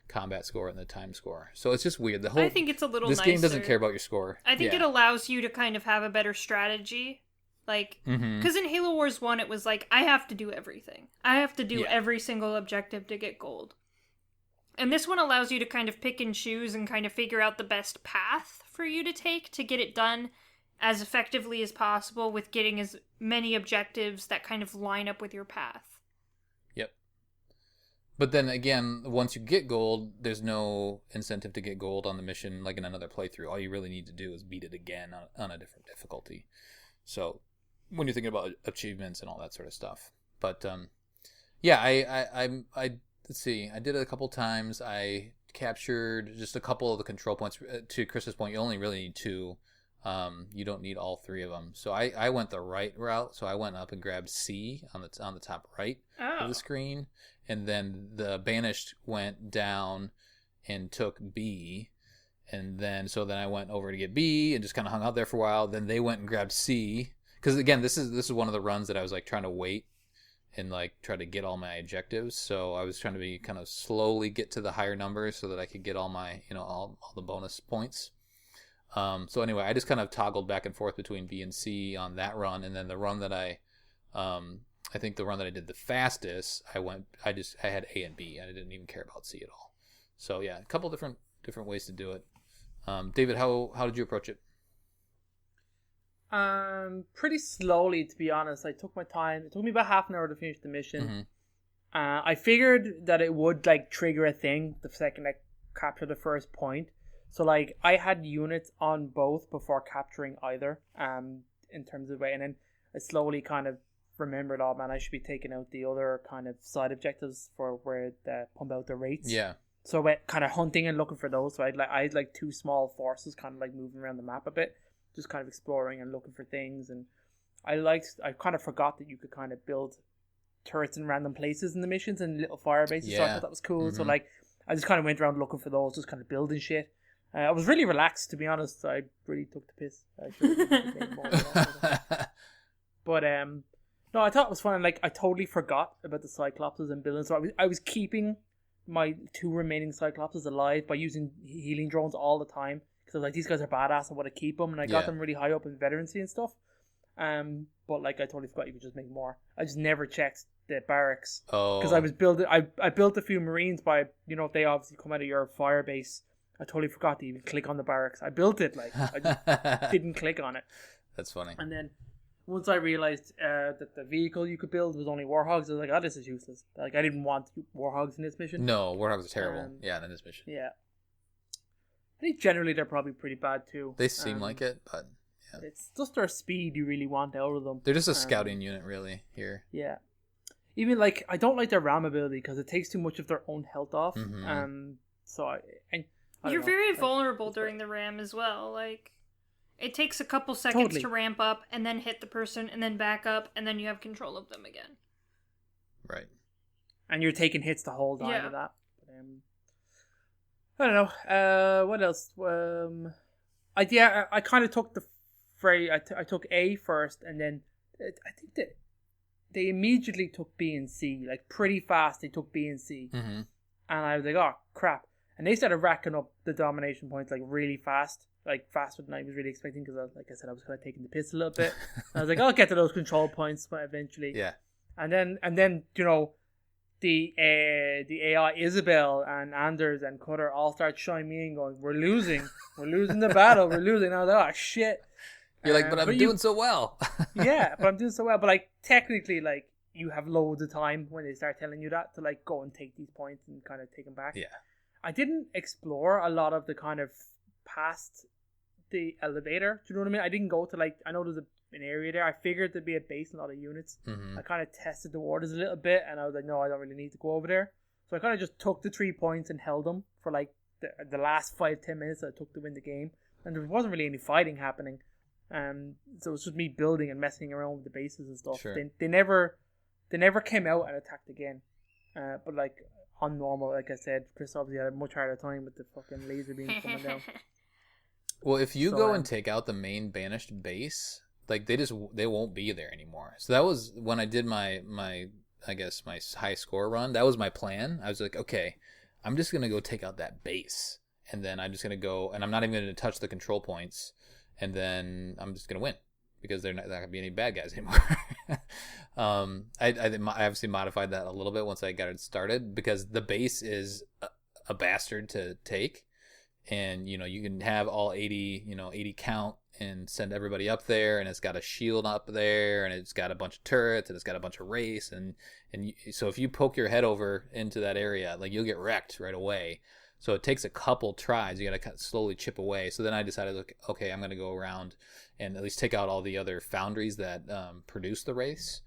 Speaker 1: combat score and the time score. So it's just weird. I think it's a little nicer. This game doesn't care about your score.
Speaker 3: I think it allows you to kind of have a better strategy. Like, because in Halo Wars 1, it was like, I have to do everything. I have to do every single objective to get gold. And this one allows you to kind of pick and choose and kind of figure out the best path for you to take to get it done as effectively as possible with getting as many objectives that kind of line up with your path.
Speaker 1: Yep. But then again, once you get gold, there's no incentive to get gold on the mission like in another playthrough. All you really need to do is beat it again on a different difficulty. So when you're thinking about achievements and all that sort of stuff. But let's see. I did it a couple times. I captured just a couple of the control points. To Chris's point, you only really need 2. You don't need all 3 of them. So I went the right route. So I went up and grabbed C on the top right of the screen, and then the banished went down and took B, and then I went over to get B and just kind of hung out there for a while. Then they went and grabbed C because again, this is one of the runs that I was like trying to wait and like try to get all my objectives. So I was trying to be kind of slowly get to the higher numbers so that I could get all my, all the bonus points. So anyway, I just kind of toggled back and forth between B and C on that run. And then the run that I think the run that I did the fastest, I had A and B. I didn't even care about C at all. So yeah, a couple different ways to do it. David, how did you approach it?
Speaker 2: Pretty slowly, to be honest. I took my time. It took me about half an hour to finish the mission. I figured that it would like trigger a thing the second I capture the first point. So like I had units on both before capturing either. In terms of the way, and then I slowly kind of remembered, oh man, I should be taking out the other kind of side objectives for where they pump out the rates.
Speaker 1: Yeah.
Speaker 2: So I went kind of hunting and looking for those. So I had like 2 small forces kind of like moving around the map a bit, just kind of exploring and looking for things. And I kind of forgot that you could kind of build turrets in random places in the missions and little fire bases. So I thought that was cool. So like I just kind of went around looking for those, just kind of building shit. I was really relaxed, to be honest. I really took the piss. I should have made more of that. But no, I thought it was fun. Like I totally forgot about the Cyclopses and building. So I was keeping my 2 remaining Cyclopses alive by using healing drones all the time, because I was like, these guys are badass. I want to keep them, and I got them really high up in veterancy and stuff. But like I totally forgot you could just make more. I just never checked the barracks because I was building. I built a few Marines by if they obviously come out of your fire base. I totally forgot to even click on the barracks. I built it, like I just didn't click on it.
Speaker 1: That's funny.
Speaker 2: And then once I realized that the vehicle you could build was only Warhogs, I was like, oh, this is useless. Like I didn't want Warhogs in this mission.
Speaker 1: No, Warhogs are terrible. In this mission.
Speaker 2: Yeah. I think generally they're probably pretty bad too.
Speaker 1: They seem like it, but yeah.
Speaker 2: It's just their speed you really want out of them.
Speaker 1: They're just a scouting unit really here.
Speaker 2: Yeah. Even like I don't like their ram ability because it takes too much of their own health off. So
Speaker 3: you're very vulnerable during the ram as well. Like, it takes a couple seconds to ramp up and then hit the person and then back up and then you have control of them again.
Speaker 1: Right.
Speaker 2: and you're taking hits the whole time
Speaker 3: Yeah.
Speaker 2: of that. I don't know. What else? I kind of took the phrase. I took A first, and then I think that they immediately took B and C. Like pretty fast, they took B and C,
Speaker 1: Mm-hmm.
Speaker 2: and I was like, oh crap! And they started racking up the domination points like really fast, like faster than I was really expecting. Because, like I said, I was kind of taking the piss a little bit. I was like, I'll get to those control points, but eventually,
Speaker 1: Yeah.
Speaker 2: And then you know, the AI Isabel and Anders and Cutter all start chiming in, going, "We're losing the battle, we're losing." And I was like, "Oh shit!"
Speaker 1: You're like, but I'm doing so well.
Speaker 2: Yeah, but I'm doing so well. But like technically, like you have loads of time when they start telling you that to like go and take these points and kind of take them back.
Speaker 1: Yeah.
Speaker 2: I didn't explore a lot of the kind of past the elevator. Do you know what I mean? I didn't go to like, I know there's an area there. I figured there'd be a base and a lot of units.
Speaker 1: Mm-hmm.
Speaker 2: I kind of tested the waters a little bit, and I was like, no, I don't really need to go over there. So I kind of just took the 3 points and held them for like the last 5-10 minutes that I took to win the game, and there wasn't really any fighting happening. So it was just me building and messing around with the bases and stuff.
Speaker 1: Sure.
Speaker 2: They never came out and attacked again. But like on normal, like I said, Chris obviously had a much harder time with the fucking laser beam coming down.
Speaker 1: Well, if you
Speaker 2: So,
Speaker 1: go and take out the main banished base, like they won't be there anymore. So that was when I did my I guess my high score run. That was my plan. I was like, okay, I'm just gonna go take out that base, and then I'm just gonna go, and I'm not even gonna touch the control points, and then I'm just gonna win because they're not gonna be any bad guys anymore. I obviously modified that a little bit once I got it started because the base is a bastard to take. And, you know, you can have all 80 count and send everybody up there, and it's got a shield up there, and it's got a bunch of turrets, and it's got a bunch of race, so if you poke your head over into that area, like, you'll get wrecked right away. So it takes a couple tries. You got to slowly chip away. So then I decided, look, okay, I'm going to go around and at least take out all the other foundries that produce the race.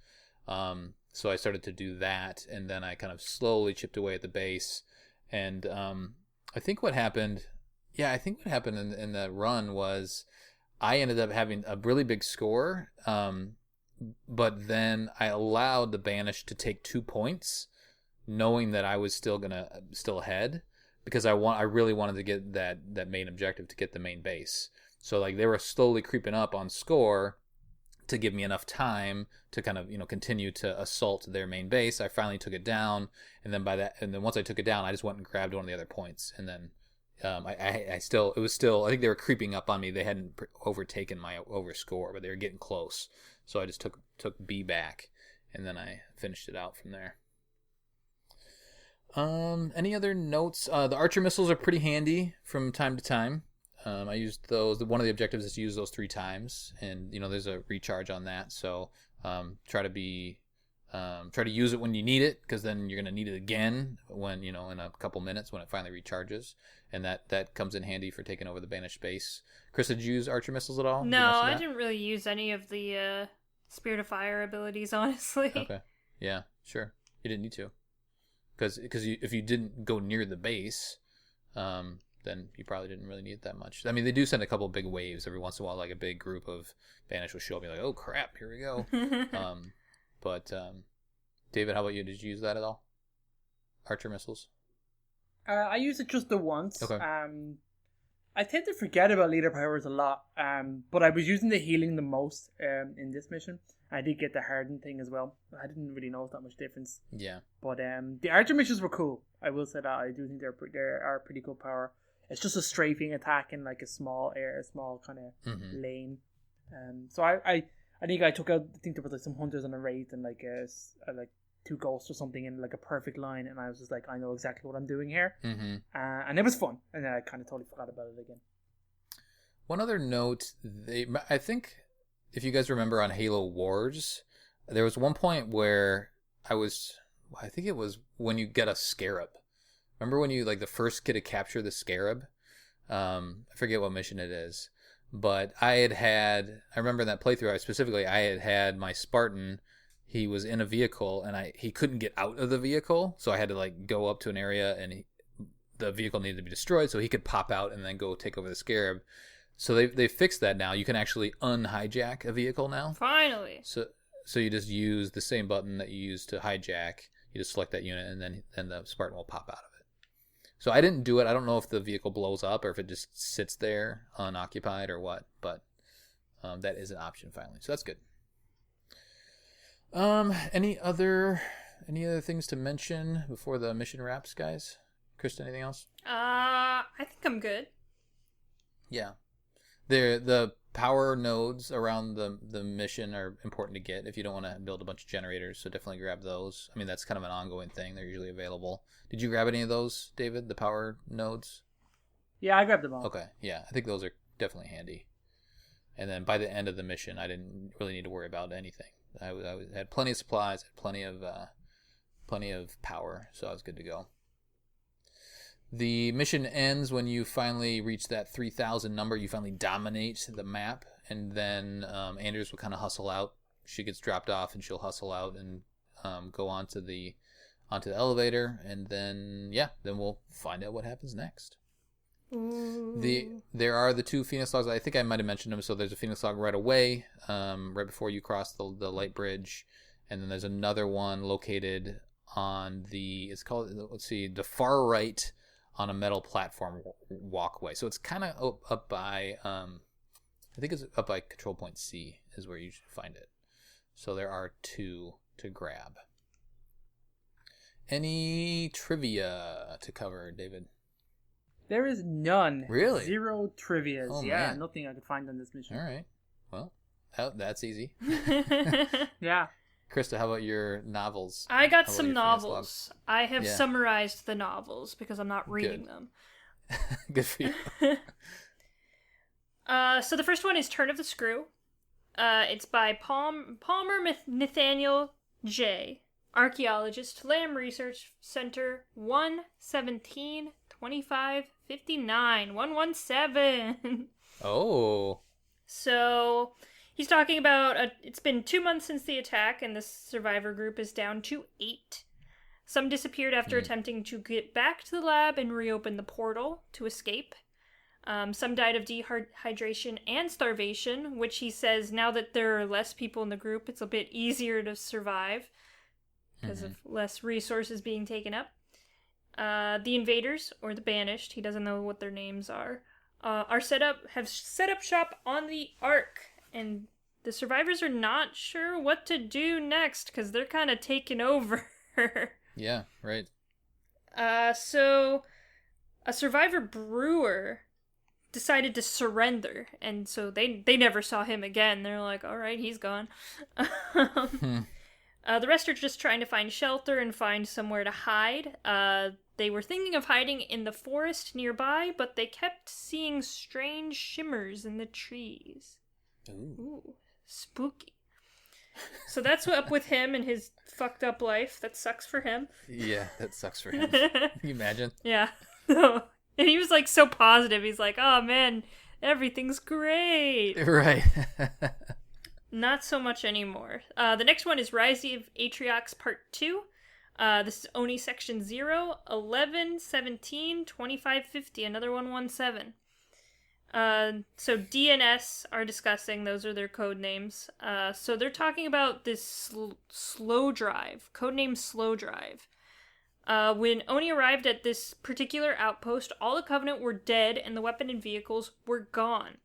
Speaker 1: So I started to do that, and then I kind of slowly chipped away at the base, and I think what happened in the run was I ended up having a really big score, but then I allowed the Banished to take 2 points, knowing that I was still ahead, because I really wanted to get that main objective, to get the main base. So like they were slowly creeping up on score to give me enough time to kind of, continue to assault their main base. I finally took it down, and then once I took it down, I just went and grabbed one of the other points, and then I think they were creeping up on me. They hadn't overtaken my overscore, but they were getting close. So I just took B back, and then I finished it out from there. Any other notes? The Archer missiles are pretty handy from time to time. I used those. One of the objectives is to use those 3 times, and there's a recharge on that. So try to use it when you need it, because then you're going to need it again when in a couple minutes when it finally recharges, and that comes in handy for taking over the banished base. Chris, did you use Archer missiles at all?
Speaker 3: No, I didn't really use any of the Spirit of Fire abilities, honestly.
Speaker 1: Okay, yeah, sure, you didn't need to, because if you didn't go near the base, then you probably didn't really need it that much. I mean, they do send a couple big waves every once in a while, like a big group of banished will show up and be like, oh crap, here we go. But David, how about you? Did you use that at all? Archer missiles?
Speaker 2: I used it just the once.
Speaker 1: Okay.
Speaker 2: I tend to forget about leader powers a lot, but I was using the healing the most in this mission. I did get the hardened thing as well. I didn't really notice that much difference.
Speaker 1: Yeah.
Speaker 2: But the Archer missions were cool. I will say that. I do think they are pretty cool power. It's just a strafing attack in like a small kind of lane. So I think I took out, I think there was like some hunters on a wraith and like like 2 ghosts or something in like a perfect line, and I was just like, I know exactly what I'm doing here. And it was fun, and then I kind of totally forgot about it again.
Speaker 1: One other note, I think if you guys remember on Halo Wars, there was one point where I think it was when you get a scarab. Remember when you, like, the first kid to capture the scarab? I forget what mission it is. But I remember in that playthrough, I had my Spartan, he was in a vehicle, and he couldn't get out of the vehicle, so I had to, like, go up to an area, and the vehicle needed to be destroyed, so he could pop out and then go take over the scarab. So they fixed that now. You can actually unhijack a vehicle now.
Speaker 3: Finally.
Speaker 1: So you just use the same button that you use to hijack. You just select that unit, and then the Spartan will pop out of it. So I didn't do it. I don't know if the vehicle blows up or if it just sits there unoccupied or what, but that is an option finally. So that's good. Any other things to mention before the mission wraps, guys? Krista, anything else?
Speaker 3: I think I'm good.
Speaker 1: Yeah. The power nodes around the mission are important to get if you don't want to build a bunch of generators, so definitely grab those. I mean, that's kind of an ongoing thing. They're usually available. Did you grab any of those, David, the power nodes?
Speaker 2: Yeah, I grabbed them all.
Speaker 1: Okay, yeah. I think those are definitely handy. And then by the end of the mission, I didn't really need to worry about anything. I had plenty of supplies, plenty of power, so I was good to go. The mission ends when you finally reach that 3,000 number. You finally dominate the map, and then Anders will kind of hustle out. She gets dropped off, and she'll hustle out and go onto the elevator, and then we'll find out what happens next. There are the 2 Phoenix logs. I think I might have mentioned them. So there's a Phoenix log right away, right before you cross the light bridge, and then there's another one located on the far right on a metal platform walkway. So it's kind of up by I think it's up by Control Point C is where you should find it. So there are 2 to grab. Any trivia to cover, David?
Speaker 2: There is none.
Speaker 1: Really?
Speaker 2: 0 trivias.
Speaker 1: Oh,
Speaker 2: yeah,
Speaker 1: man.
Speaker 2: nothing I could find on this mission.
Speaker 1: All right. Well, that's easy.
Speaker 2: Yeah.
Speaker 1: Krista, how about your novels?
Speaker 3: I got
Speaker 1: How about
Speaker 3: some
Speaker 1: your
Speaker 3: novels. I have
Speaker 1: Yeah.
Speaker 3: summarized the novels because I'm not reading
Speaker 1: Good.
Speaker 3: them.
Speaker 1: Good for you.
Speaker 3: So the first one is Turn of the Screw. It's by Palmer Nathaniel J., archaeologist, Lamb Research Center, 117-25-59, 117.
Speaker 1: Oh.
Speaker 3: So he's talking about it's been 2 months since the attack, and the survivor group is down to 8. Some disappeared after attempting to get back to the lab and reopen the portal to escape. Some died of dehydration and starvation, which he says now that there are less people in the group, it's a bit easier to survive because of less resources being taken up. The invaders, or the banished, he doesn't know what their names are, have set up shop on the Ark, and the survivors are not sure what to do next because they're kind of taken over.
Speaker 1: Yeah, right.
Speaker 3: So a survivor brewer decided to surrender, and so they never saw him again. They're like, all right, he's gone. The rest are just trying to find shelter and find somewhere to hide. They were thinking of hiding in the forest nearby, but they kept seeing strange shimmers in the trees. Ooh, spooky. So that's what up with him and his fucked up life. That sucks for him.
Speaker 1: Yeah, that sucks for him. Can you imagine?
Speaker 3: Yeah. And he was like so positive. He's like, oh man, everything's great.
Speaker 1: Right.
Speaker 3: Not so much anymore. The next one is Rise of Atriox Part 2. This is Oni Section 0, 11, 17, 25, 50, another 117. So DNS are discussing, those are their code names. So they're talking about this slow drive, codename Slow Drive. When Oni arrived at this particular outpost, all the Covenant were dead and the weapon and vehicles were gone.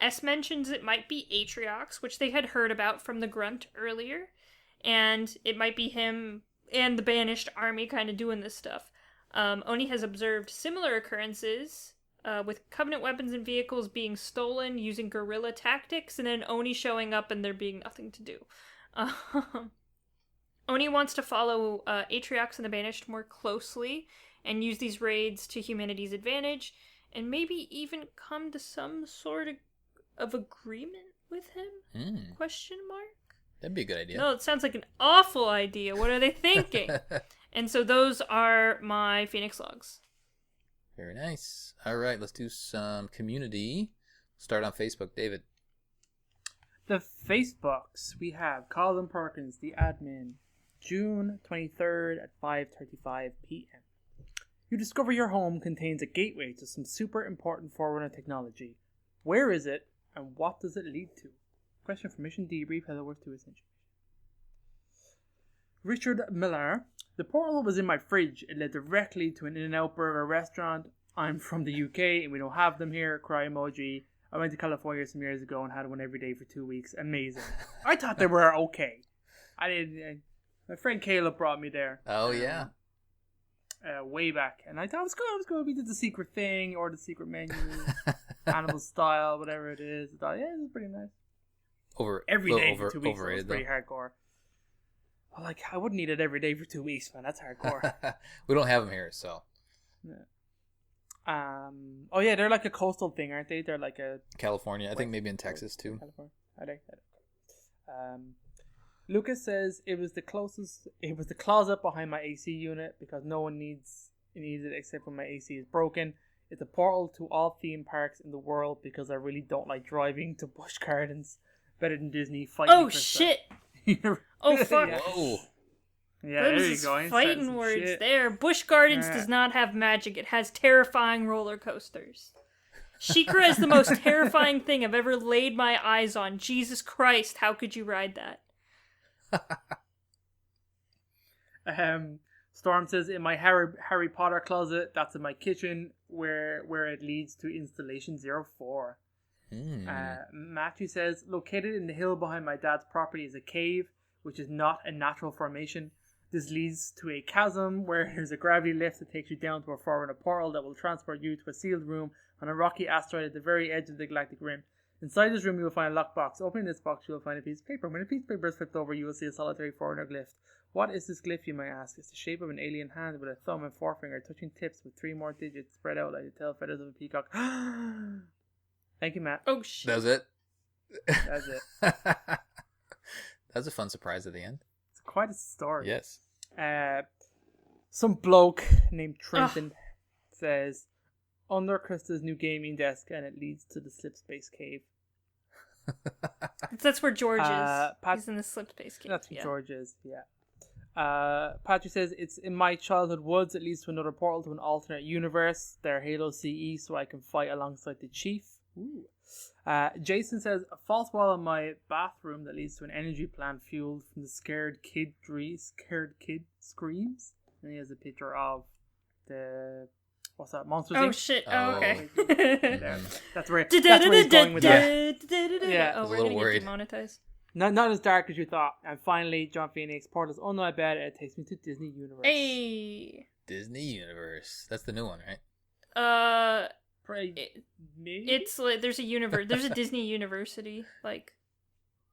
Speaker 3: S mentions it might be Atriox, which they had heard about from the Grunt earlier, and it might be him and the Banished army kind of doing this stuff. Oni has observed similar occurrences, with Covenant weapons and vehicles being stolen using guerrilla tactics, and then Oni showing up and there being nothing to do. Oni wants to follow Atriox and the Banished more closely and use these raids to humanity's advantage, and maybe even come to some sort of agreement with him? Question mark?
Speaker 1: That'd be a good idea.
Speaker 3: No, it sounds like an awful idea. What are they thinking? And so those are my Phoenix logs.
Speaker 1: Very nice. All right, let's do some community. Start on Facebook, David.
Speaker 2: The Facebooks, we have Colin Perkins, the admin, June 23rd at 5:35 p.m. You discover your home contains a gateway to some super important Forerunner technology. Where is it, and what does it lead to? Question from Mission Debrief has worked to Ascension. Richard Miller. The portal was in my fridge. It led directly to an In-N-Out Burger restaurant. I'm from the UK and we don't have them here. Cry emoji. I went to California some years ago and had one every day for 2 weeks. Amazing. I thought they were okay. I didn't. My friend Caleb brought me there.
Speaker 1: Oh, yeah.
Speaker 2: Way back. And I thought it was good. It was good. We did the secret thing or the secret menu. Animal style, whatever it is. I thought, yeah, it was pretty nice. Every day for 2 weeks. It's pretty hardcore. Well, like, I wouldn't eat it every day for 2 weeks, man. That's hardcore.
Speaker 1: We don't have them here, so.
Speaker 2: Yeah. Oh yeah, they're like a coastal thing, aren't they? They're like a
Speaker 1: California. I think maybe in Texas too.
Speaker 2: California. I think. Lucas says it was the closet behind my AC unit because no one needs it except when my AC is broken. It's a portal to all theme parks in the world because I really don't like driving to Busch Gardens. Better than Disney fighting.
Speaker 3: Oh shit! Oh fuck!
Speaker 2: Yeah.
Speaker 1: Whoa.
Speaker 2: Yeah,
Speaker 3: Those
Speaker 2: there you go.
Speaker 3: fighting words there. Busch Gardens does not have magic. It has terrifying roller coasters. Sheikra is the most terrifying thing I've ever laid my eyes on. Jesus Christ, how could you ride that?
Speaker 2: Storm says, in my Harry Potter closet, that's in my kitchen, where it leads to installation 04. Matthew says, located in the hill behind my dad's property is a cave, which is not a natural formation. This leads to a chasm where there's a gravity lift that takes you down to a forward portal that will transport you to a sealed room on a rocky asteroid at the very edge of the galactic rim. Inside this room you will find a lockbox. Opening this box you will find a piece of paper. When a piece of paper is flipped over you will see a solitary foreigner glyph. What is this glyph, you may ask? It's the shape of an alien hand with a thumb and forefinger touching tips with 3 more digits spread out like the tail feathers of a peacock. Thank you, Matt.
Speaker 3: Oh shit.
Speaker 1: That was it?
Speaker 2: That's it.
Speaker 1: That was a fun surprise at the end.
Speaker 2: It's quite a story.
Speaker 1: Yes.
Speaker 2: Some bloke named Trenton says, under Krista's new gaming desk and it leads to the slipspace cave.
Speaker 3: That's where George is. He's in the slipspace cave.
Speaker 2: That's where George is, yeah. Patrick says, it's in my childhood woods. It leads to another portal to an alternate universe. They're Halo CE, so I can fight alongside the chief. Ooh. Jason says, a false wall in my bathroom that leads to an energy plant fueled from the scared kid screams. And he has a picture of the... What's that? Monsters Inc?
Speaker 3: Oh shit! Oh, okay.
Speaker 2: That's where he's going with that.
Speaker 3: Yeah. Oh, we're gonna get demonetized.
Speaker 2: Not as dark as you thought. And finally, John Phoenix, portals. Oh no, I bet it takes me to Disney Universe.
Speaker 3: Hey.
Speaker 1: Disney Universe. That's the new one, right?
Speaker 2: Maybe?
Speaker 3: It's like there's a universe. There's a Disney University, like.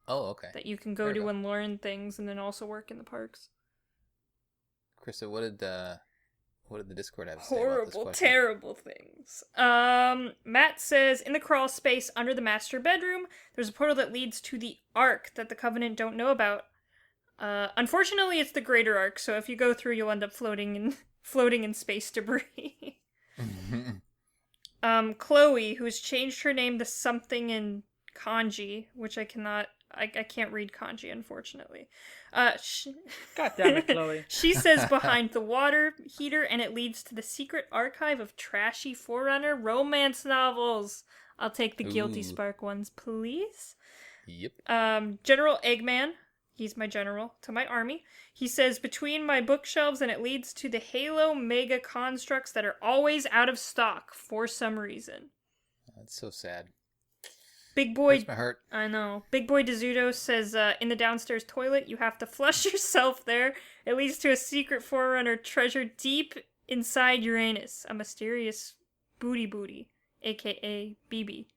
Speaker 1: Oh, okay.
Speaker 3: That you can go to and learn things, and then also work in the parks.
Speaker 1: Krista, what did the Discord have to say about this question?
Speaker 3: Terrible things. Matt says, in the crawl space under the master bedroom, there's a portal that leads to the Ark that the Covenant don't know about. Unfortunately, it's the Greater Ark, so if you go through, you'll end up floating in space debris. Chloe, who's changed her name to something in kanji, which I can't read kanji, unfortunately.
Speaker 2: God damn it, Chloe.
Speaker 3: She says behind the water heater, and it leads to the secret archive of trashy Forerunner romance novels. I'll take the Guilty Spark ones, please.
Speaker 1: Yep.
Speaker 3: General Eggman, he's my general to my army. He says between my bookshelves, and it leads to the Halo Mega constructs that are always out of stock for some reason.
Speaker 1: That's so sad.
Speaker 3: Big Boy,
Speaker 1: hurts my heart.
Speaker 3: I know. Big Boy DeZudo says, in the downstairs toilet, you have to flush yourself there. It leads to a secret Forerunner treasure deep inside Uranus, a mysterious booty, aka BB.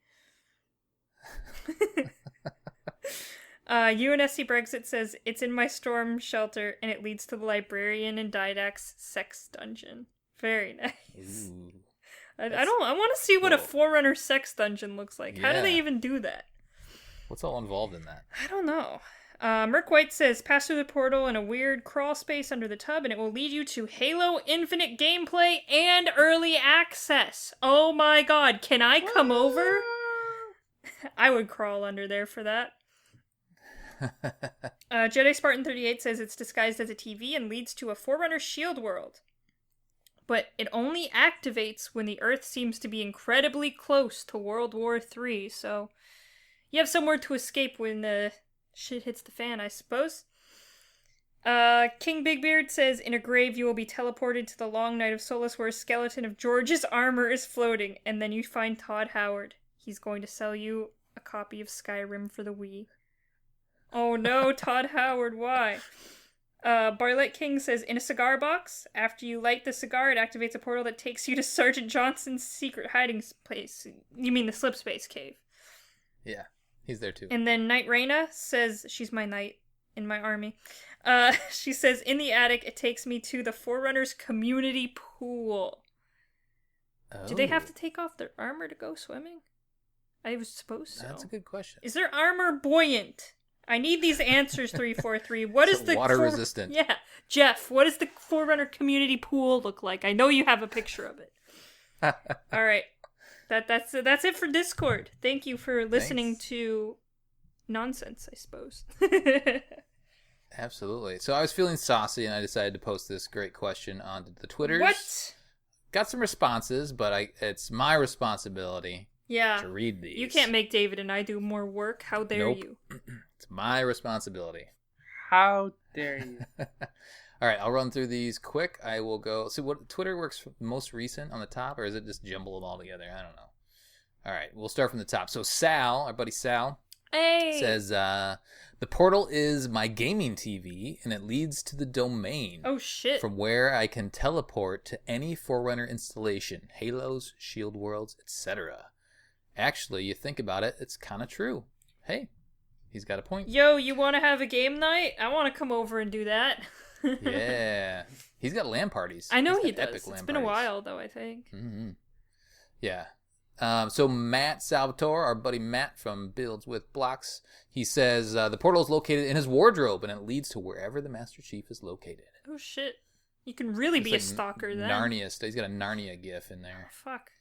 Speaker 3: UNSC Brexit says, it's in my storm shelter, and it leads to the librarian and Didact's sex dungeon. Very nice. Ooh. I want to see what a Forerunner sex dungeon looks like. How do they even do that?
Speaker 1: What's all involved in that?
Speaker 3: I don't know. Merc White says, pass through the portal in a weird crawl space under the tub, and it will lead you to Halo Infinite gameplay and early access. Oh my god, can I come over? I would crawl under there for that. Jedi Spartan 38 says it's disguised as a TV and leads to a Forerunner shield world. But it only activates when the Earth seems to be incredibly close to World War III, so you have somewhere to escape when shit hits the fan, I suppose. King Bigbeard says, in a grave you will be teleported to the long night of Solace where a skeleton of George's armor is floating, and then you find Todd Howard. He's going to sell you a copy of Skyrim for the Wii. Oh no, Todd Howard, why? Barlet King says, in a cigar box, after you light the cigar, it activates a portal that takes you to Sergeant Johnson's secret hiding place. You mean the Slipspace Cave.
Speaker 1: Yeah, he's there too.
Speaker 3: And then Knight Reyna says, she's my knight in my army. She says, in the attic, it takes me to the Forerunners community pool.
Speaker 1: Oh.
Speaker 3: Do they have to take off their armor to go swimming? I was supposed to.
Speaker 1: That's a good question.
Speaker 3: Is their armor buoyant? I need these answers, 343. What is the
Speaker 1: water resistant?
Speaker 3: Yeah, Jeff. What does the Forerunner community pool look like? I know you have a picture of it. All right, that's it for Discord. Thank you for listening to nonsense, I suppose.
Speaker 1: Absolutely. So I was feeling saucy, and I decided to post this great question onto the Twitters.
Speaker 3: What?
Speaker 1: Got some responses, but it's my responsibility.
Speaker 3: Yeah.
Speaker 1: To read these.
Speaker 3: You can't make David and I do more work. How dare you?
Speaker 1: It's my responsibility.
Speaker 2: How dare you?
Speaker 1: All right, I'll run through these quick. I will go. See what Twitter works most recent on the top, or is it just jumble them all together? I don't know. All right, we'll start from the top. So Sal, our buddy Sal, says, the portal is my gaming TV, and it leads to the domain.
Speaker 3: Oh, shit.
Speaker 1: From where I can teleport to any Forerunner installation, Halos, Shield Worlds, etc. Actually, you think about it, it's kind of true. Hey, he's got a point.
Speaker 3: Yo, you want to have a game night? I want to come over and do that.
Speaker 1: Yeah. He's got LAN parties.
Speaker 3: I know he
Speaker 1: does.
Speaker 3: It's been a while, though, I think.
Speaker 1: Mm-hmm. Yeah. So Matt Salvatore, our buddy Matt from Builds with Blocks, he says the portal is located in his wardrobe, and it leads to wherever the Master Chief is located.
Speaker 3: Oh, shit. You can really be a stalker then.
Speaker 1: Narnia. He's got a Narnia gif in there.
Speaker 3: Oh, fuck.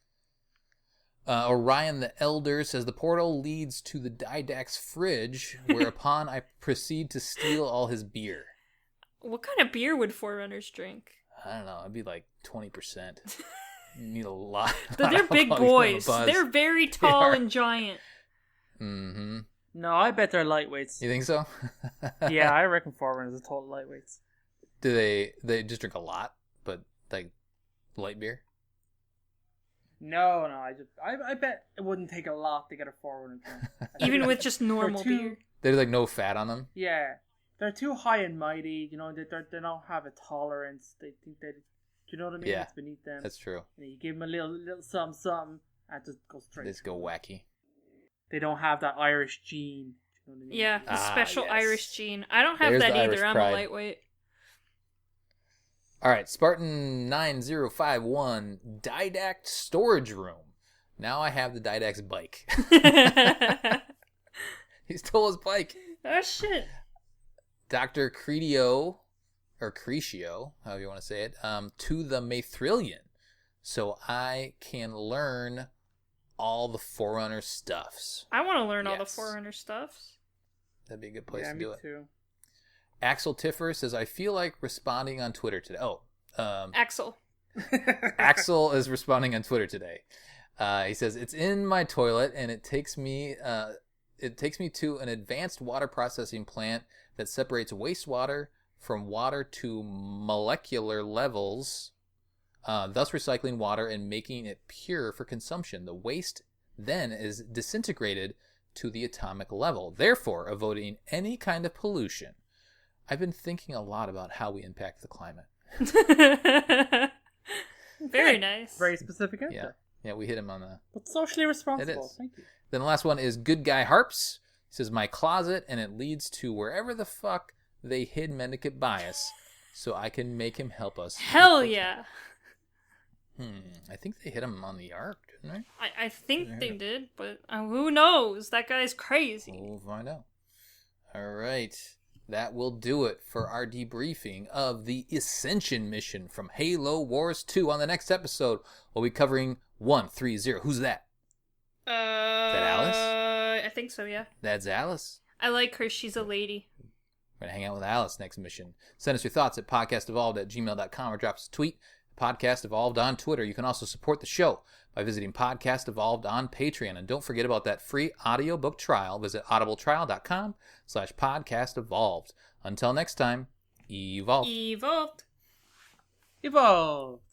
Speaker 1: Orion the Elder says the portal leads to the Didax fridge, whereupon I proceed to steal all his beer.
Speaker 3: What kind of beer would Forerunners drink?
Speaker 1: I don't know. It'd be like 20%. You need a lot.
Speaker 3: They're big boys. They're very tall and giant.
Speaker 1: Mm-hmm.
Speaker 2: No, I bet they're lightweights.
Speaker 1: You think so?
Speaker 2: Yeah, I reckon Forerunners are total lightweights.
Speaker 1: Do they just drink a lot, but like light beer?
Speaker 2: No, I bet it wouldn't take a lot to get a Forerunner drunk.
Speaker 3: Even with just normal beer.
Speaker 1: There's like no fat on them?
Speaker 2: Yeah. They're too high and mighty, you know, they don't have a tolerance. They think that, you know what I mean?
Speaker 1: Yeah,
Speaker 2: it's beneath them.
Speaker 1: That's true.
Speaker 2: And you give them a little something, and it just goes straight.
Speaker 1: They just go wacky.
Speaker 2: They don't have that Irish gene. You know what I mean?
Speaker 3: Yeah, the special
Speaker 1: yes.
Speaker 3: Irish gene. I don't have
Speaker 1: There's
Speaker 3: that
Speaker 1: the
Speaker 3: either.
Speaker 1: Irish
Speaker 3: I'm
Speaker 1: pride.
Speaker 3: a lightweight.
Speaker 1: All right, Spartan 9051, Didact storage room. Now I have the Didax bike. He stole his bike.
Speaker 3: Oh, shit.
Speaker 1: Dr. Cretio, or Cretio, however you want to say it, to the Mathrillion, so I can learn all the Forerunner stuffs.
Speaker 3: I want to learn all the Forerunner stuffs.
Speaker 1: That'd be a good place to
Speaker 2: me
Speaker 1: do it.
Speaker 2: Too.
Speaker 1: Axel Tiffer says, I feel like responding on Twitter today.
Speaker 3: Axel.
Speaker 1: Axel is responding on Twitter today. He says, it's in my toilet, and it takes me to an advanced water processing plant that separates wastewater from water to molecular levels, thus recycling water and making it pure for consumption. The waste then is disintegrated to the atomic level, therefore avoiding any kind of pollution. I've been thinking a lot about how we impact the climate.
Speaker 3: Very nice.
Speaker 2: Very specific answer.
Speaker 1: Yeah, we hit him on the...
Speaker 2: But socially responsible.
Speaker 1: It is.
Speaker 2: Thank you.
Speaker 1: Then the last one is Good Guy Harps. He says, my closet, and it leads to wherever the fuck they hid Mendicant Bias, so I can make him help us.
Speaker 3: Hell yeah.
Speaker 1: I think they hit him on the arc, didn't they?
Speaker 3: I think they did, but who knows? That guy's crazy.
Speaker 1: We'll find out. All right. That will do it for our debriefing of the Ascension mission from Halo Wars 2. On the next episode, we'll be covering 130. Who's that? Is that Alice?
Speaker 3: I think so, yeah.
Speaker 1: That's Alice.
Speaker 3: I like her. She's a lady.
Speaker 1: We're going to hang out with Alice next mission. Send us your thoughts at podcastevolved@gmail.com or drop us a tweet. Podcast Evolved on Twitter. You can also support the show by visiting Podcast Evolved on Patreon. And don't forget about that free audiobook trial. Visit audibletrial.com/podcastevolved. Until next time, Evolve.
Speaker 3: Evolved.
Speaker 2: Evolve.